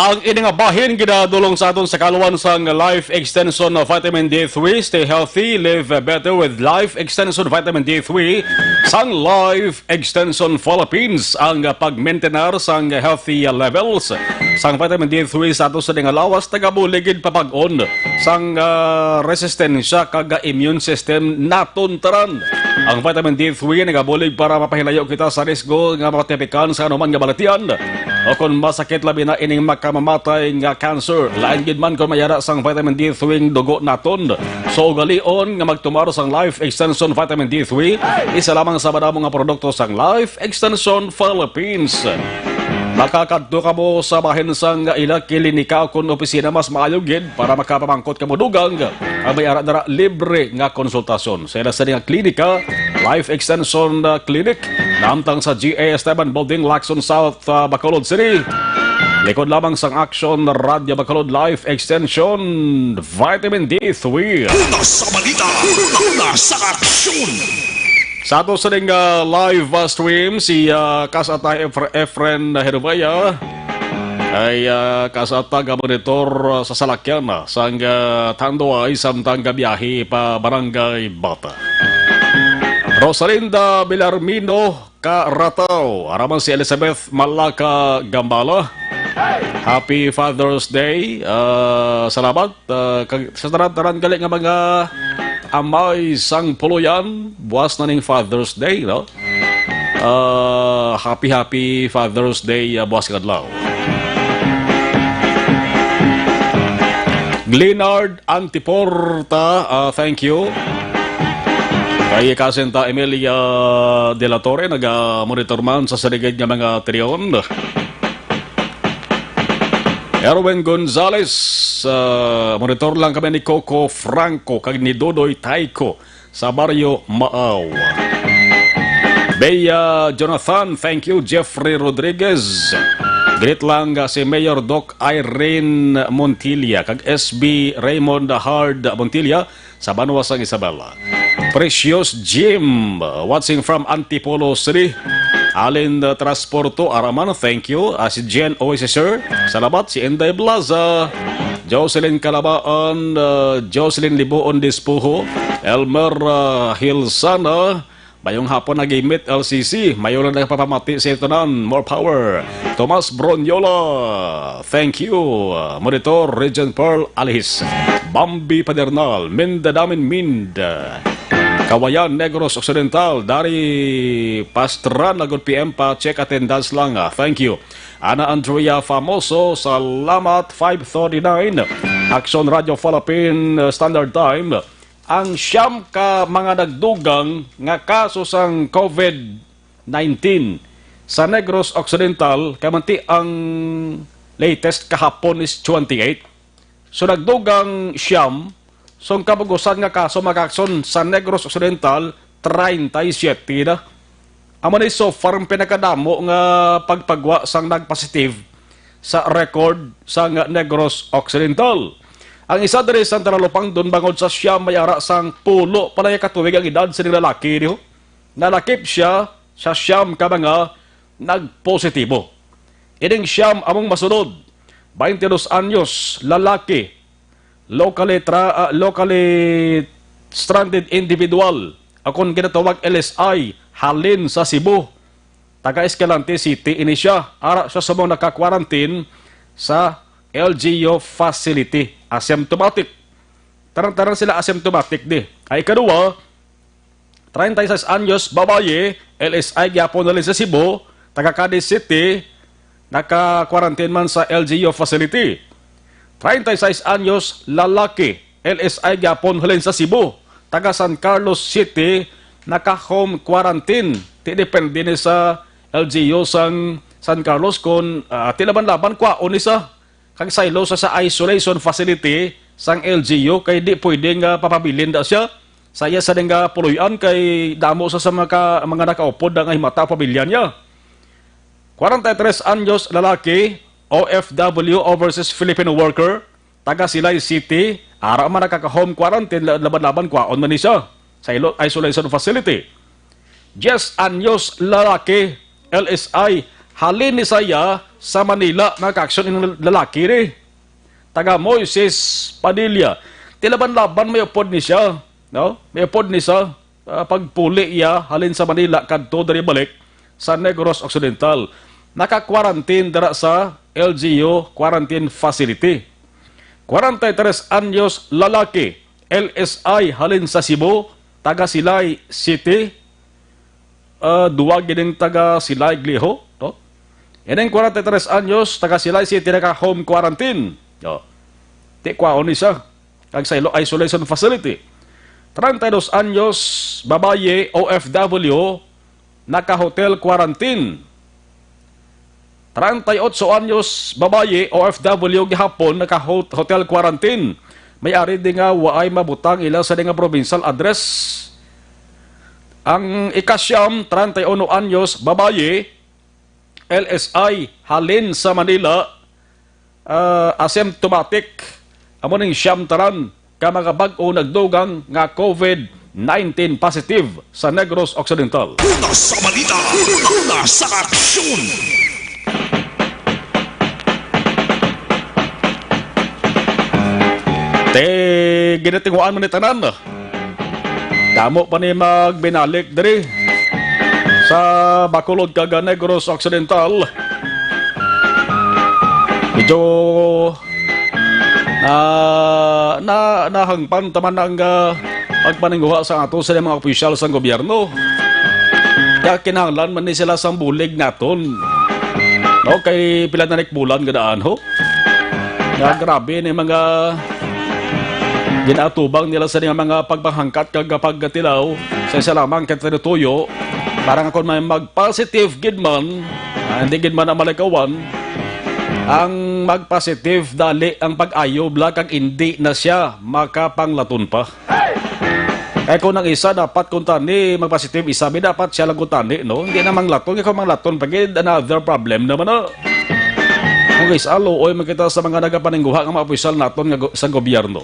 S1: Ang iningabahin ginadulong sa aton sa kaluwan sang Life Extension Vitamin D3. Stay healthy, live better with Life Extension Vitamin D3 sang Life Extension Philippines. Ang pag-maintenar sang healthy levels sang Vitamin D3 sa aton sa lawas tagabuligid papag-on sang resistensya kag immune system naton taran. Ang Vitamin D3 nagabulig para mapahilayo kita sa risgo nga matipikan sa anuman nga balatian o kung masakit labi na ining makamamatay nga cancer. Lain gid man kung mayara sang Vitamin D3 ng dugo naton. So ugalion nga magtumaro sang Life Extension Vitamin D3, isa lamang sa madamo nga produkto sang Life Extension Philippines. Makakadto ka mo sa bahin sang ila klinika kung opisina mas maayo gid para makapamangkot ka mo dugang ang may ara dara libre nga konsultasyon sa ila sa nga klinika Life Extension Clinic namtang sa GA Esteban Building, Lacson South, Bacolod City. Likod lamang sang Action Radio Bacolod Life Extension Vitamin D3.
S3: Una sa balita, una sa aksyon!
S1: Sa ato sa live stream, si Kasatay Efren Herubaya ay kasatag monitor sa salakyan sang Tanduay samtang gabiyahe pa Barangay Bata. Rosalinda Bilarmino Karataw, araman si Elizabeth Malaka Gambala. Happy Father's Day. Salamat sa taran gali nga mga amay sang puluyan, buwas na ning Father's Day, no? Happy Father's Day, buwas kadlaw. Glenard Antiporta, thank you. Kay Kasinta Emilia De La Torre, nag-monitor man sa sarigid nga mga triyon. Erwin Gonzalez, monitor lang kami ni Coco Franco kag ni Dodoy Taiko sa Barrio Maaw. Bea Jonathan, thank you. Jeffrey Rodriguez, greet lang si Mayor Doc Irene Montilla kag SB Raymond Hard Montilla sa Banuasang Isabela. Precious Jim, watching from Antipolo City. Alin Transporto Araman, thank you. Si Jen Oasis, salamat. Si Inday Blaza, Jocelyn Calabaan, Jocelyn Libuon Dispuho, Elmer Hilsana, bayong hapon nag-imit LCC, mayon na nagpapamati sa itonan, more power. Tomas Bronyola, thank you. Monitor Regent Pearl Alihis, Bambi Padernal, Mindadamin Mind, Kawayan Negros Occidental, dari Pastran, Lagod PM pa, check attendance lang. Thank you. Ana Andrea Famoso, salamat. 5:39, Action Radio Philippine Standard Time. Ang siyam ka mga nagdugang nga kaso sang COVID-19 sa Negros Occidental, kamanti ang latest kahapon is 28. So nagdugang siyam, so ang kabugusan nga kaso mag-aksyon sa Negros Occidental, 37 na. Amo ni so far ang pinakadamo nga pagpagwa sang nagpositive sa record sa Negros Occidental. Ang isa diri sa Taralupang doon bangod sa siya mayara sang pulo palay katuig ang edad sa lalaki niyo. Nalakip siya sa siyam ka mga nagpositibo. Ining siyam among masunod. 22 anyos, lalaki, locally stranded individual, akong ginatawag LSI, halin sa Cebu. Taga Escalante City, ini siya. Ara siya sa mga naka-quarantine sa LGU facility. Asymptomatic. Tarang-tarang sila asymptomatic di. Ay kadua, 36 anyos, babaye, LSI, gyapon na rin sa Cebu, taga Cadiz City, naka-quarantine man sa LGU facility. 36 anyos, lalaki, LSI, gyapon halin sa Cebu, taga San Carlos City, naka-home quarantine. Ti depende ni sa LGU sang San Carlos kung tilaban-laban kwa o sa kag silo sa isolation facility sang LGU kay di pwedeng papabilin da siya. Saya sa nga puluyan kay damo sa mga nakaupod ang himata pamilya niya. 43 anyos, lalaki, OFW, overseas Filipino worker, taga Silay City, ara man nakaka-home quarantine, laban-laban kwaon man ni siya sa isolation facility. 10 anyos, lalaki, LSI, halin ni saya sa Manila, naka-action ng lalaki rin. Taga Moises Padilla, tilaban-laban may upod ni siya, no? May upod ni siya, pagpuli iya, halin sa Manila, kadto dari balik sa Negros Occidental. Naka-quarantine dara sa LGU quarantine facility. 43 anyos, lalaki, LSI, halin sa Cebu, taga Silay City, duwag din taga Silay Gliho, no? Yan 43 anyos, taga Silay City, naka-home quarantine. No? Di kwaon ni siya, kag sa isolation facility. 32 anyos, babaye, OFW, naka-hotel quarantine. 38 anyos, babaye, OFW, gihapon, naka-hotel quarantine. May-ari din nga waay mabutang ila sa nga provincial address. Ang ikasyam, 31 anyos, babaye, LSI, halin sa Manila, asymptomatic, amo ning siyam taran, ka mga bag-o nagdugang nga COVID-19 positive sa Negros Occidental.
S3: Una sa balita, una sa aksyon.
S1: Ginatinguan mo ni tanan. Damo pa ni magbinalik diri sa Bacolod kag Negros Occidental. Medyo nahangpan taman ang pagpaningguha sa ato sa mga opisyal sa gobyerno. Kaya kinahanglan man ni sila sang bulig naton. No, kay pila na bulan gadaan ho. Na grabe ni mga ginatubang nila sa mga pagbahangkat kag pagtilaw sa isa lamang katinutuyo. Parang ako may mag-positive gidman, hindi gidman ang malikawan, ang mag-positive dali ang pag-ayob la kag hindi na siya makapanglaton pa. Kaya kung ang isa dapat kung tani mag-positive, isabi dapat siya lang kung tani, no? Hindi namang laton, ikaw manglaton, pagid another problem naman, no? Kung isa, looy makita sa mga nagapaningguha ng mga opisyal naton sa gobyerno.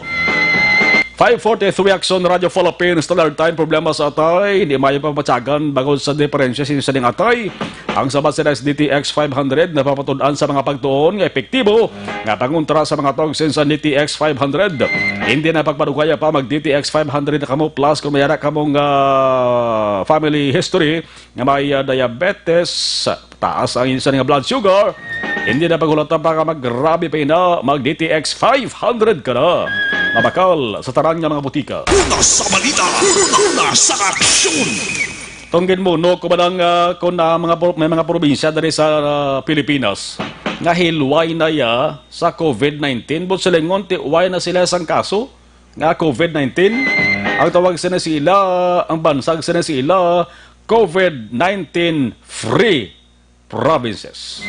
S1: 5:43 Action Radio Philippines, Standard Time, problema sa atay, hindi mayo pamatsagan bagod sa diferensya sa ning atay. Ang sabat sa DTX 500 na papatunan sa mga pagtuon nga epektibo nga panguntra sa mga togsin sa DTX 500. Hindi na pagpadugaya pa mag DTX 500 na kamo plus kung mayara kamong family history nga may diabetes, taas ang isa nga blood sugar. Hindi na paghulatan pa ka maggrabe pa ina mag DTX 500 ka na. Mabakal sa tarang nga mga butika.
S3: Una sa balita, una sa aksyon.
S1: Tunggin mo, no, kumanang may mga probinsya dari sa Pilipinas nga hilway na ya sa COVID-19. But sila ngon, tiway na sila sang kaso nga COVID-19. Ang tawag sila ang bansag sila COVID-19 free provinces.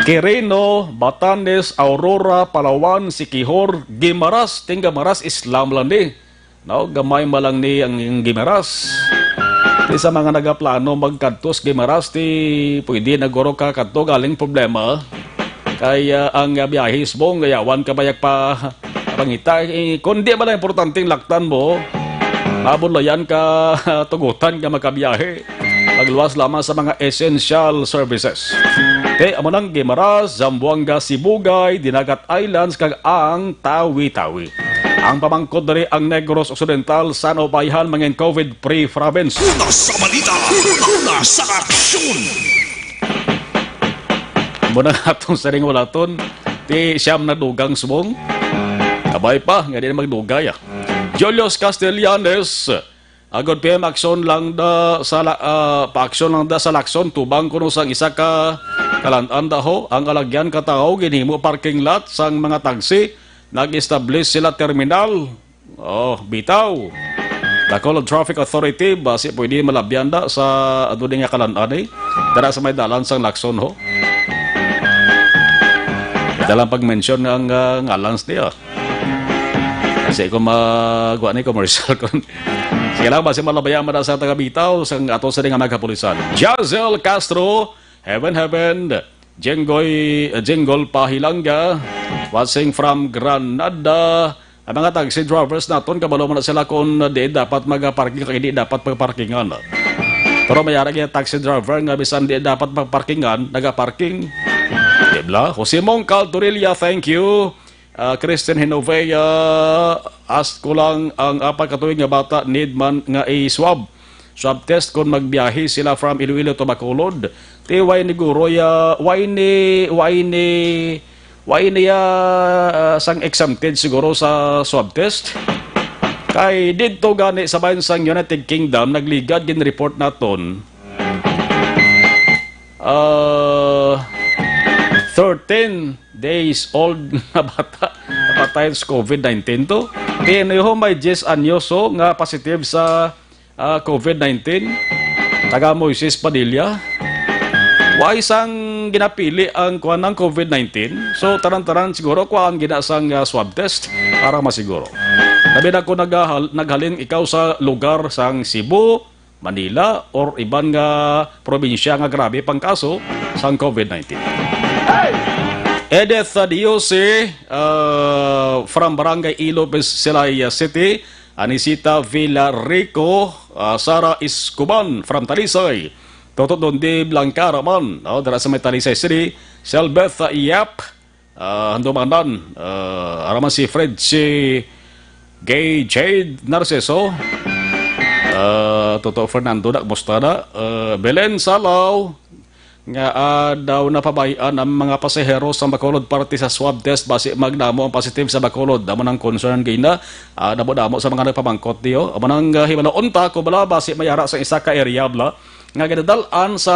S1: Quirino, Batanes, Aurora, Palawan, Siquijor, Guimaras, Tinggamaras, Islam lang di. No, gamay malang ni ang Gimeras. Di sa mga nagaplano magkantos Gimeras, ti pwede naguro ka kanto galing problema. Kaya ang biyahis mo, ngayawan ka bayak pa pangita. Kundi ba na importanteng laktan mo, mabulayan ka, tugutan ka magkabiyahe. Magluwas lamang sa mga essential services. Amo ng Gimeras, Zamboanga, Sibugay, Dinagat Islands, kag ang Tawi-Tawi. Ang pamangkod dari ang Negros Occidental, San Opayhan, mga COVID-free province.
S3: Una sa balita, una sa aksyon.
S1: Muna atong saring walaton, ti siyam na dugang subong. Kabay pa, nga din magdugay. Julius Castellanes, agad PM aksyon lang da sa pa-aksyon lang da sa Lacson, tubang kuno sang isa ka kalantan daho, ang alagyan katao ginhimo parking lot sang mga taxi. Nag-establish sila terminal. Bitaw. Bacolod Traffic Authority, basi pwede malabyan da sa adun nga kalananay. Dara sa may dalan sang Lacson ho. Dalang pag-mention ng ngalans niya. Kasi kung magawa ni commercial ko. Sige lang, basi malabayan mo sa taga-bitaw sang ato sa nga magkapulisan. Jazel Castro, Heaven. Jengol Pahilanga, watching from Granada. Ang mga taxi drivers naton, kabalo mo na sila kung di dapat mag-parking, kaya di dapat pagparkingan. Pero mayari yung taxi driver nga bisan di dapat pagparkingan, nag-parking. Dibla, Jose Mongcal Torilla, thank you. Christian Hinovea, ask ko lang ang apat katuwing nga bata need man nga i-swab test kung magbiyahe sila from Iloilo to Bacolod. Ti way ni guro ya sang exempted siguro sa swab test. Kay didto gani sa bayan sang United Kingdom nagligad gin report naton. 13 days old na bata napatay sa COVID-19 to. Tinuho may 10 anyoso nga positive sa COVID-19. Taga Moises Padilla. Wa isang ginapili ang kuan ng COVID-19. So taran-taran siguro kuan ginasang swab test para masiguro. Labi na ko naghalin ikaw sa lugar sang Cebu, Manila or iban nga probinsya nga grabe pang kaso sang COVID-19. Edith Diose from Barangay Ilopez, Silaya City. Anisita Villarico, Sara Iscuban from Talisay. Toto Dondi Blanca Raman, dara sa may Talisay City. Selbeth Iyap, Handumanan, araman si Fred si Gay Jade Narciso. Toto Fernando Nakmostada, Belen Salaw, nga daw napabayaan ang mga pasahero sa Bacolod parte sa swab test base magnamo ang positive sa Bacolod. Amo nang concern gina damo sa mga nagpamangkot diyo. Amo nang himanoon ta ko bala base mayara sa isa ka area bla nga ginadalan sa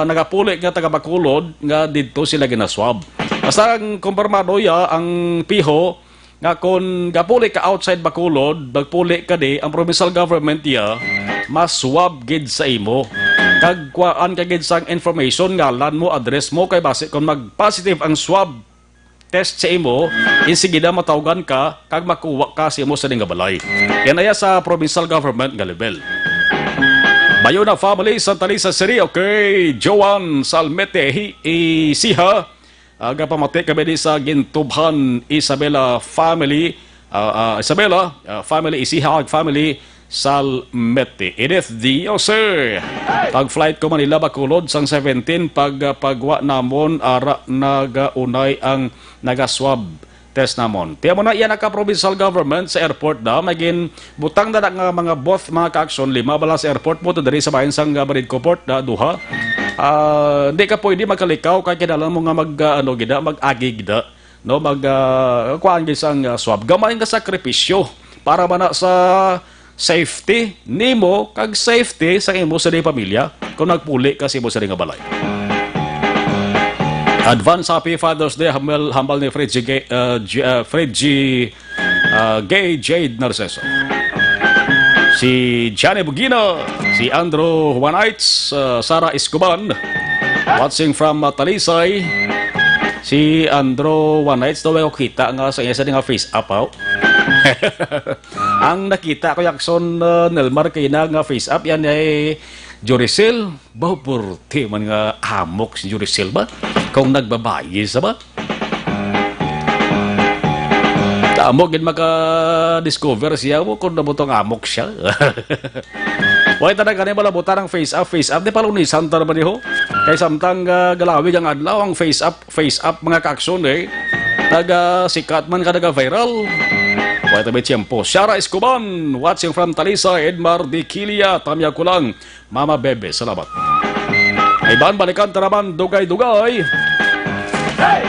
S1: nagapuli nga taga Bacolod nga didto sila ginaswab. Basta ang kumpirmado ya ang piho nga kung gapuli ka outside Bacolod, bagpuli ka di ang provincial government ya mas swab gid sa imo. Kagkuan ka gid sang information ngalan mo, address mo kay base kung mag-positive ang swab test sa imo, insigida matawagan ka kag makuha ka sa imo sa nga balay. Yan aya sa provincial government nga level. Bayona family sa Talisa City, okay, Joan Salmete Isiha, aga pamati kami di sa Gintubhan Isabela family, family Isiha family Salmete. Edith Diose. Pag-flight ko Manila Bacolod sang 17 pagwa namon ara nagaunay ang nagaswab test namon. Tiya mo na iyan naka-provincial government sa airport da magin butang na nga mga both mga ka-aksyon lima bala sa airport mo to diri sa bayan sang Baridco Port da duha. Di ka pwede makalikaw kay kinahanglan mo nga mag-agi gida no kuan gid sang swab. Gamay nga sakripisyo para man sa safety nimo kag safety sa imo sa pamilya kung nagpuli kasi mo sa nga balay. Advance Happy Father's Day hambal ni Fred G. Gay Jade Narciso. Si Johnny Bugino, si Andrew Juanites, Sara Escoban, watching from Talisay. Si Andrew Juanites daw ay kita nga sa isa nga face up. Ang nakita ko yakson Nelmar kay na nga face up yan ay Juricel. Bapurti man nga amok si Juricel ba? Kung nagbabayi sa ba? Amok gid maka-discover siya mo kung nabutong amok siya. Wala talaga ni malabutan ng face up di palunisan ta naman niho. Kay samtang galawig ang adlaw ang face up mga kaaksyon taga sikat man ka viral. Wala tabi tiyempo. Shara Escoban, watching from Talisa, Edmar Di Kilia, Tamya Kulang, Mama Bebe, salamat. Iban balikan taraman, dugay-dugay. Hey!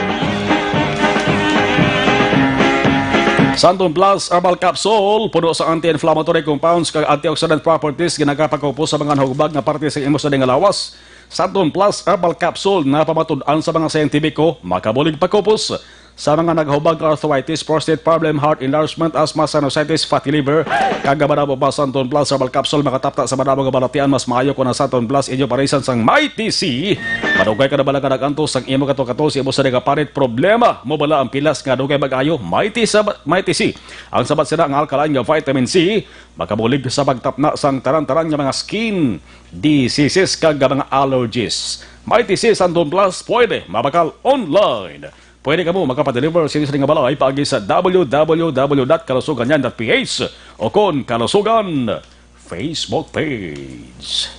S1: Santon Plus Herbal Capsule, puno sa anti-inflammatory compounds kag antioxidant properties ginagapagkaupo sa mga hubag na parte sa imo sa lawas. Santon Plus Herbal Capsule na pamatud-an sa mga siyentipiko, makabulig pagkupos sa mga naghubag arthritis, prostate problem, heart enlargement, asthma, sinusitis, fatty liver. Kagabadabo pa Santon Plus Herbal Capsule makatapta sa madamo nga balatian mas maayo ko na Santon Plus inyo parisan sang Mighty C. Madugay ka na bala ka nagantos sang imo kato sa imo sa nagaparit problema mo bala ang pilas nga dugay mag-ayo Mighty C. Ang sabat sila ang alkaline nga vitamin C makabulig sa pagtapna sang taran-taran nga mga skin diseases kag mga allergies. Mighty C Santon Plus pwede mabakal online. Pwede ka mo makapadeliver sa isang balay paagi sa www.kalusuganyan.ph o kon Kalusugan Facebook page.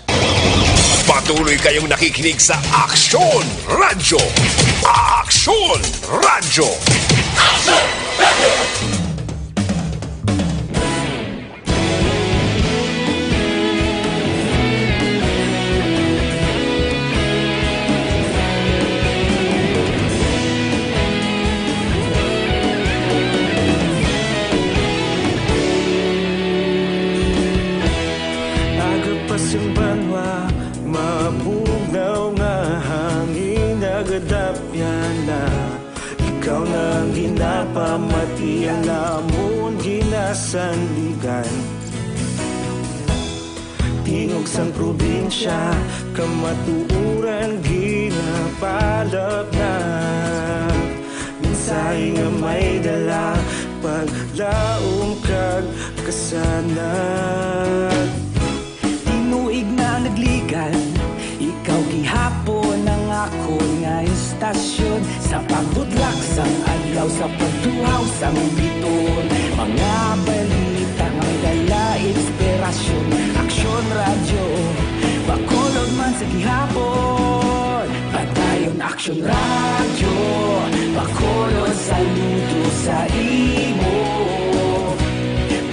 S3: Patuloy kayong nakikinig sa Aksyon Radyo. Aksyon Radyo. Aksyon Radyo.
S6: Ikaw nang ginapamati ang namon ginasandigan. Tingog sang probinsya kamatuuran ginapalap na. Minsay nga may dala paglaom kag kasanag.
S7: Tinuig na nagligan, ikaw gihapon ang ako nga istasyon. Sa pagbutlak sang adlaw, sa pagduhaw sang biton. Mga balita nga may dala inspirasyon. Aksyon Radyo, bakolod man sa gihapon. Padayon Aksyon Radyo, bakolod saludo sa imo.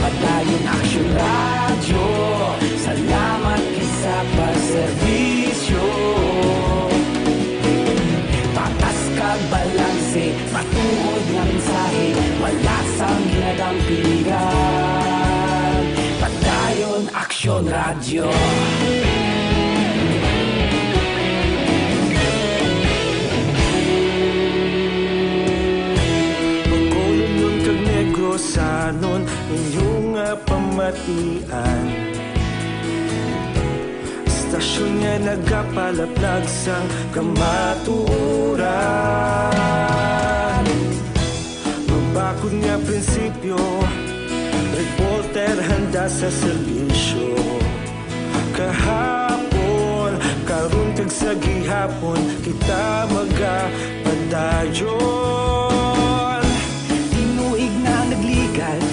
S7: Padayon Aksyon Radyo, salamat kisa pagserbisyo. Patas kag balanse, matuod nga mensahe, wala sang ginadampiligan. Padayon Aksyon Radyo.
S6: Bacolod nun kag Negros sanon inyong pamatian. Stasyon nga nagapalaplag sang kamatuuran. Mabakod nga prinsipyo, reporter handa sa serbisyo. Kahapon, karon kag sa gihapon, kita magapadayon.
S7: Tinuig na nagligan,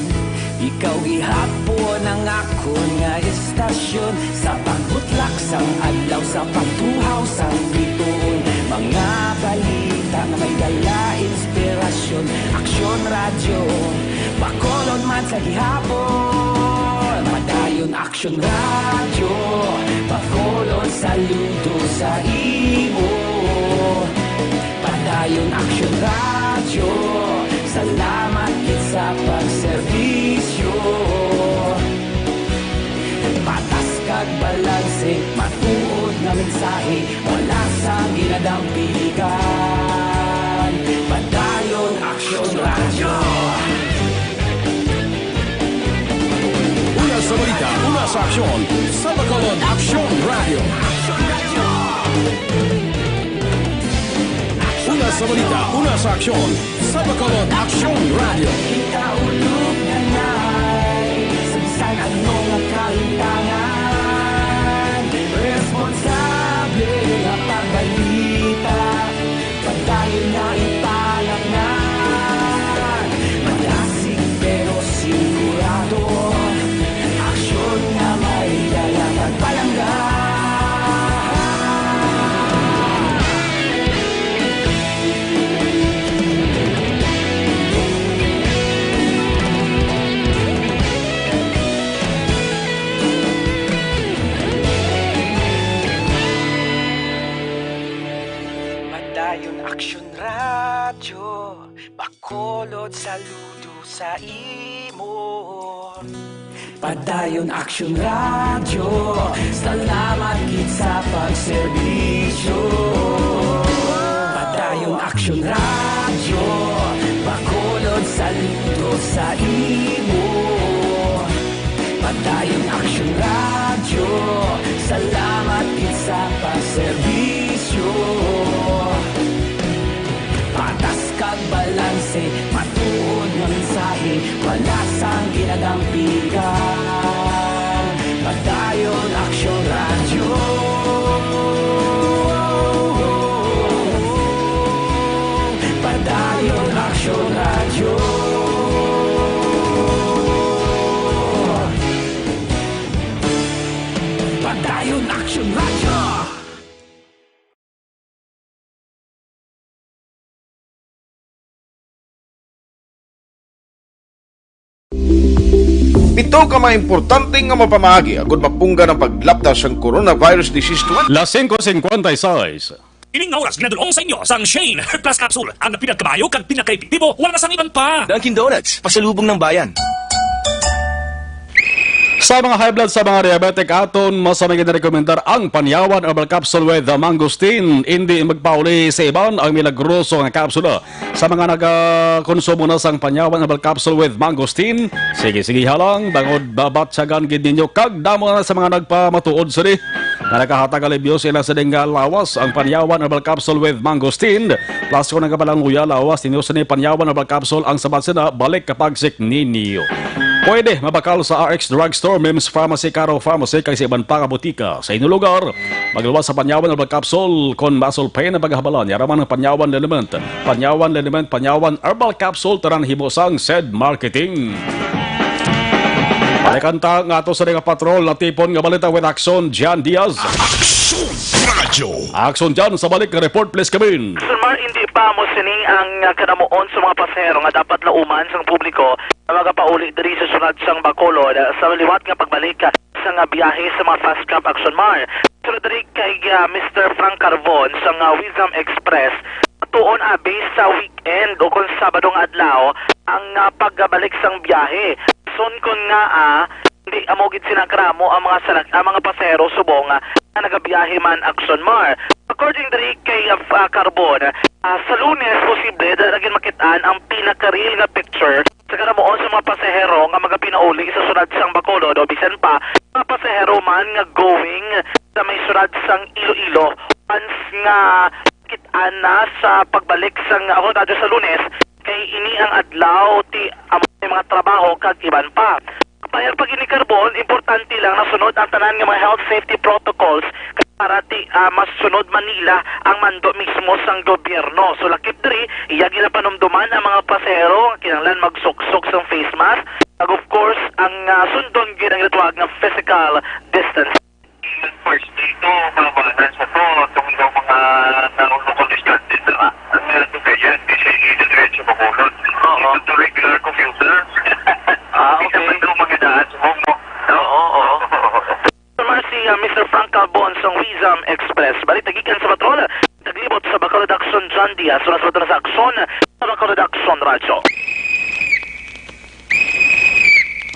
S7: ikaw gihapon ang ako nga istasyon. Sa pagbutlak sang adlaw, sa pagtuhaw sang biton. Mga balita na may dala inspirasyon. Aksyon Radyo, bakolod man sa gihapon. Padayon Aksyon Radyo, bakolod saludo sa imo. Padayon Aksyon Radyo, salamat kit sa pagserbisyo. Patas kag balanse, matuod nga mensahe, wala sang ginadampiligan. Padayon Aksyon Radyo.
S8: Una sa balita, una sa aksyon, sa Bacolod Aksyon Radio. Una sa balita, una sa aksyon, sa Bacolod Aksyon Radio.
S7: Ikaulog na na'y
S6: Padayon Aksyon Radyo, Bacolod saludo sa imo.
S7: Padayon Aksyon Radyo, salamat gid sa pagserbisyo. Padayon Aksyon Radyo, Bacolod saludo sa imo. Padayon Aksyon Radyo, salamat gid sa pagserbisyo. Patas kag balanse, matuod nga mensahe, wala sang ginagampikan. Padayon Aksyon Radyo. Padayon Aksyon Radyo. Padayon Aksyon Radyo.
S10: Ito ka mga importante nga mapamagi agud mapungga ng paglaptas ng coronavirus disease 20.
S1: Las 5:56.
S2: Ining nga oras ginadulong sa inyo sang Shane Plus Capsule. Ang pinagkabayo kag pinakaepektibo, wala na sang iban pa.
S6: Dunkin Donuts, pasalubong ng bayan.
S1: Sa mga high blood, sa mga diabetic aton, masamay ginarekomendar ang Panyawan Herbal Capsule with the Mangosteen. Hindi magpauli sa iban ang milagroso nga kapsula. Sa mga nagakonsumo na sang Panyawan Herbal Capsule with Mangosteen, sige halang, bangod babatsagan gid ninyo kag damo na sa mga nagpamatuod sa di. Na nakahatag alibyo sila sa dingga lawas ang Panyawan Herbal Capsule with Mangosteen. Plus kung nagkapalanguya lawas ninyo sa ni Panyawan Herbal Capsule ang sabat sila balik kapag sik ninyo. Pwede mabakal sa RX Drugstore, Mims Pharmacy, Caro Pharmacy, kay sa iban pa ka butika. Sa inyong lugar, magluwas sa Panyawan Herbal Capsule kon muscle pain na paghabalan. Yaraman ng Panyawan Liniment. Panyawan Herbal Capsule, taran himosang said marketing. Palikanta nga ato sa mga patrol na tipon nga balita with Action Jan Diaz.
S3: Aksyon Radyo.
S1: Action Jan, sa balik na report, please come in.
S5: Sir Mar, hindi pa mo sining ang kanamuon sa mga pasahero nga dapat lauman sa publiko na magapauli diri sa sunod sang Bacolod sa liwat nga pagbalik sa nga biyahe sa mga fast track Action Mar. Sunod diri kay Mr. Frank Carbon sa nga Wisdom Express tuon based sa weekend o kung Sabadong adlaw ang pagbalik sang biyahe. Son kon nga hindi amogit sinakramo ang mga pasahero subong na nagabiyahe man Action Mar. According to kay Carbon, sa Lunes posible naging makitaan ang pinaka-real nga picture sa kanamuon sa mga pasahero nga magapinauli sa sunod sang Bacolod o bisan pa mga pasahero man nga going sa may sunod sang Iloilo. Once nga kitaan na sa pagbalik sang radyo sa Lunes kay ini ang adlaw ti mga trabaho kag iban pa. Bayar pag ini Carbon, importante lang na sunod ang tanan nga mga health safety protocols para masunod Manila ang mando mismo sang gobyerno. So lakip diri, iya gila panumduman ang mga pasahero kinahanglan magsuksok sang face mask. Ag of course, ang sundon gid ang gitawag nga physical distance. First dito, mabalan sa to, itong mga nanunukol estudyante na ang meron to kaya, hindi siya diretso makulot. Ito regular computer. Okay. Ito mga daan sa mo. Oo. Si Mr. Frank Calbon sa Wisdom Express. Balik tagikan sa patrol. Taglibot sa Bacolod Action John Diaz. Sunas mo sa Action sa Bacolod Action Radyo.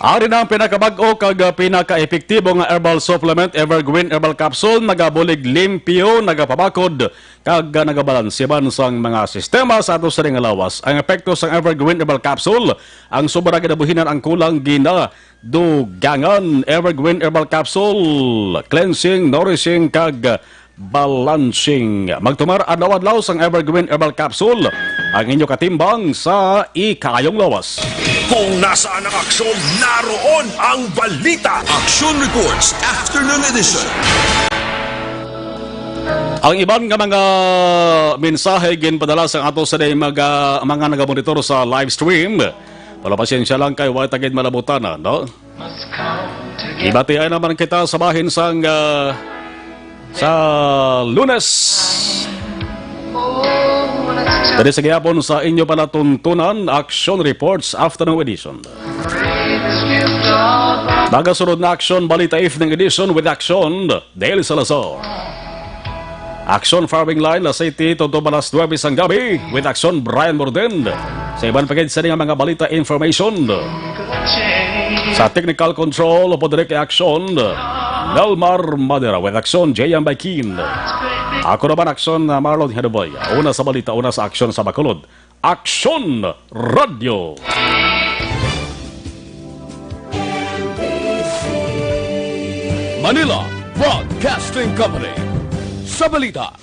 S1: Ari na ang pinakabag-o kag pinaka-epektibo nga herbal supplement Evergreen Herbal Capsule, nagabulig limpyo, nagapabakod kag nagabalansiban sang mga sistema sa ato sa ring lawas. Ang epekto sang Evergreen Herbal Capsule, ang sobra ginabuhinan ang kulang dugangan. Evergreen Herbal Capsule, cleansing, nourishing kag balancing. Magtumar adlaw-adlaw sang Evergreen Herbal Capsule, ang inyo katimbang sa ikayong lawas.
S3: Kung nasaan ang aksyon, naroon ang balita.
S4: Action Reports Afternoon Edition.
S1: Ang iban nga mga mensahe ginpadala sa ato sa mga nagamonitor sa live stream. Wala pasensya lang kay wala tagid malabutana, no? Ibatiay naman kita sa bahin sa Lunes. Dari sa gihapon sa inyo palatuntunan, Action Reports Afternoon Edition. Nagasunod na Action Balita Evening Edition with Action, Dale Salazar. Action Farming Line, Las 7 to alas 9 sang gabi with Action Brian Morden. Sa ibang pagkain sa mga balita information. Sa technical control, po direct action, Nelmar Madera with Action J.M. Baikin. Ako naman Action Marlon Hedoboy. Una sa balita, una sa Action sa Bacolod. Action Radio.
S8: Manila Broadcasting Company. Sa balita.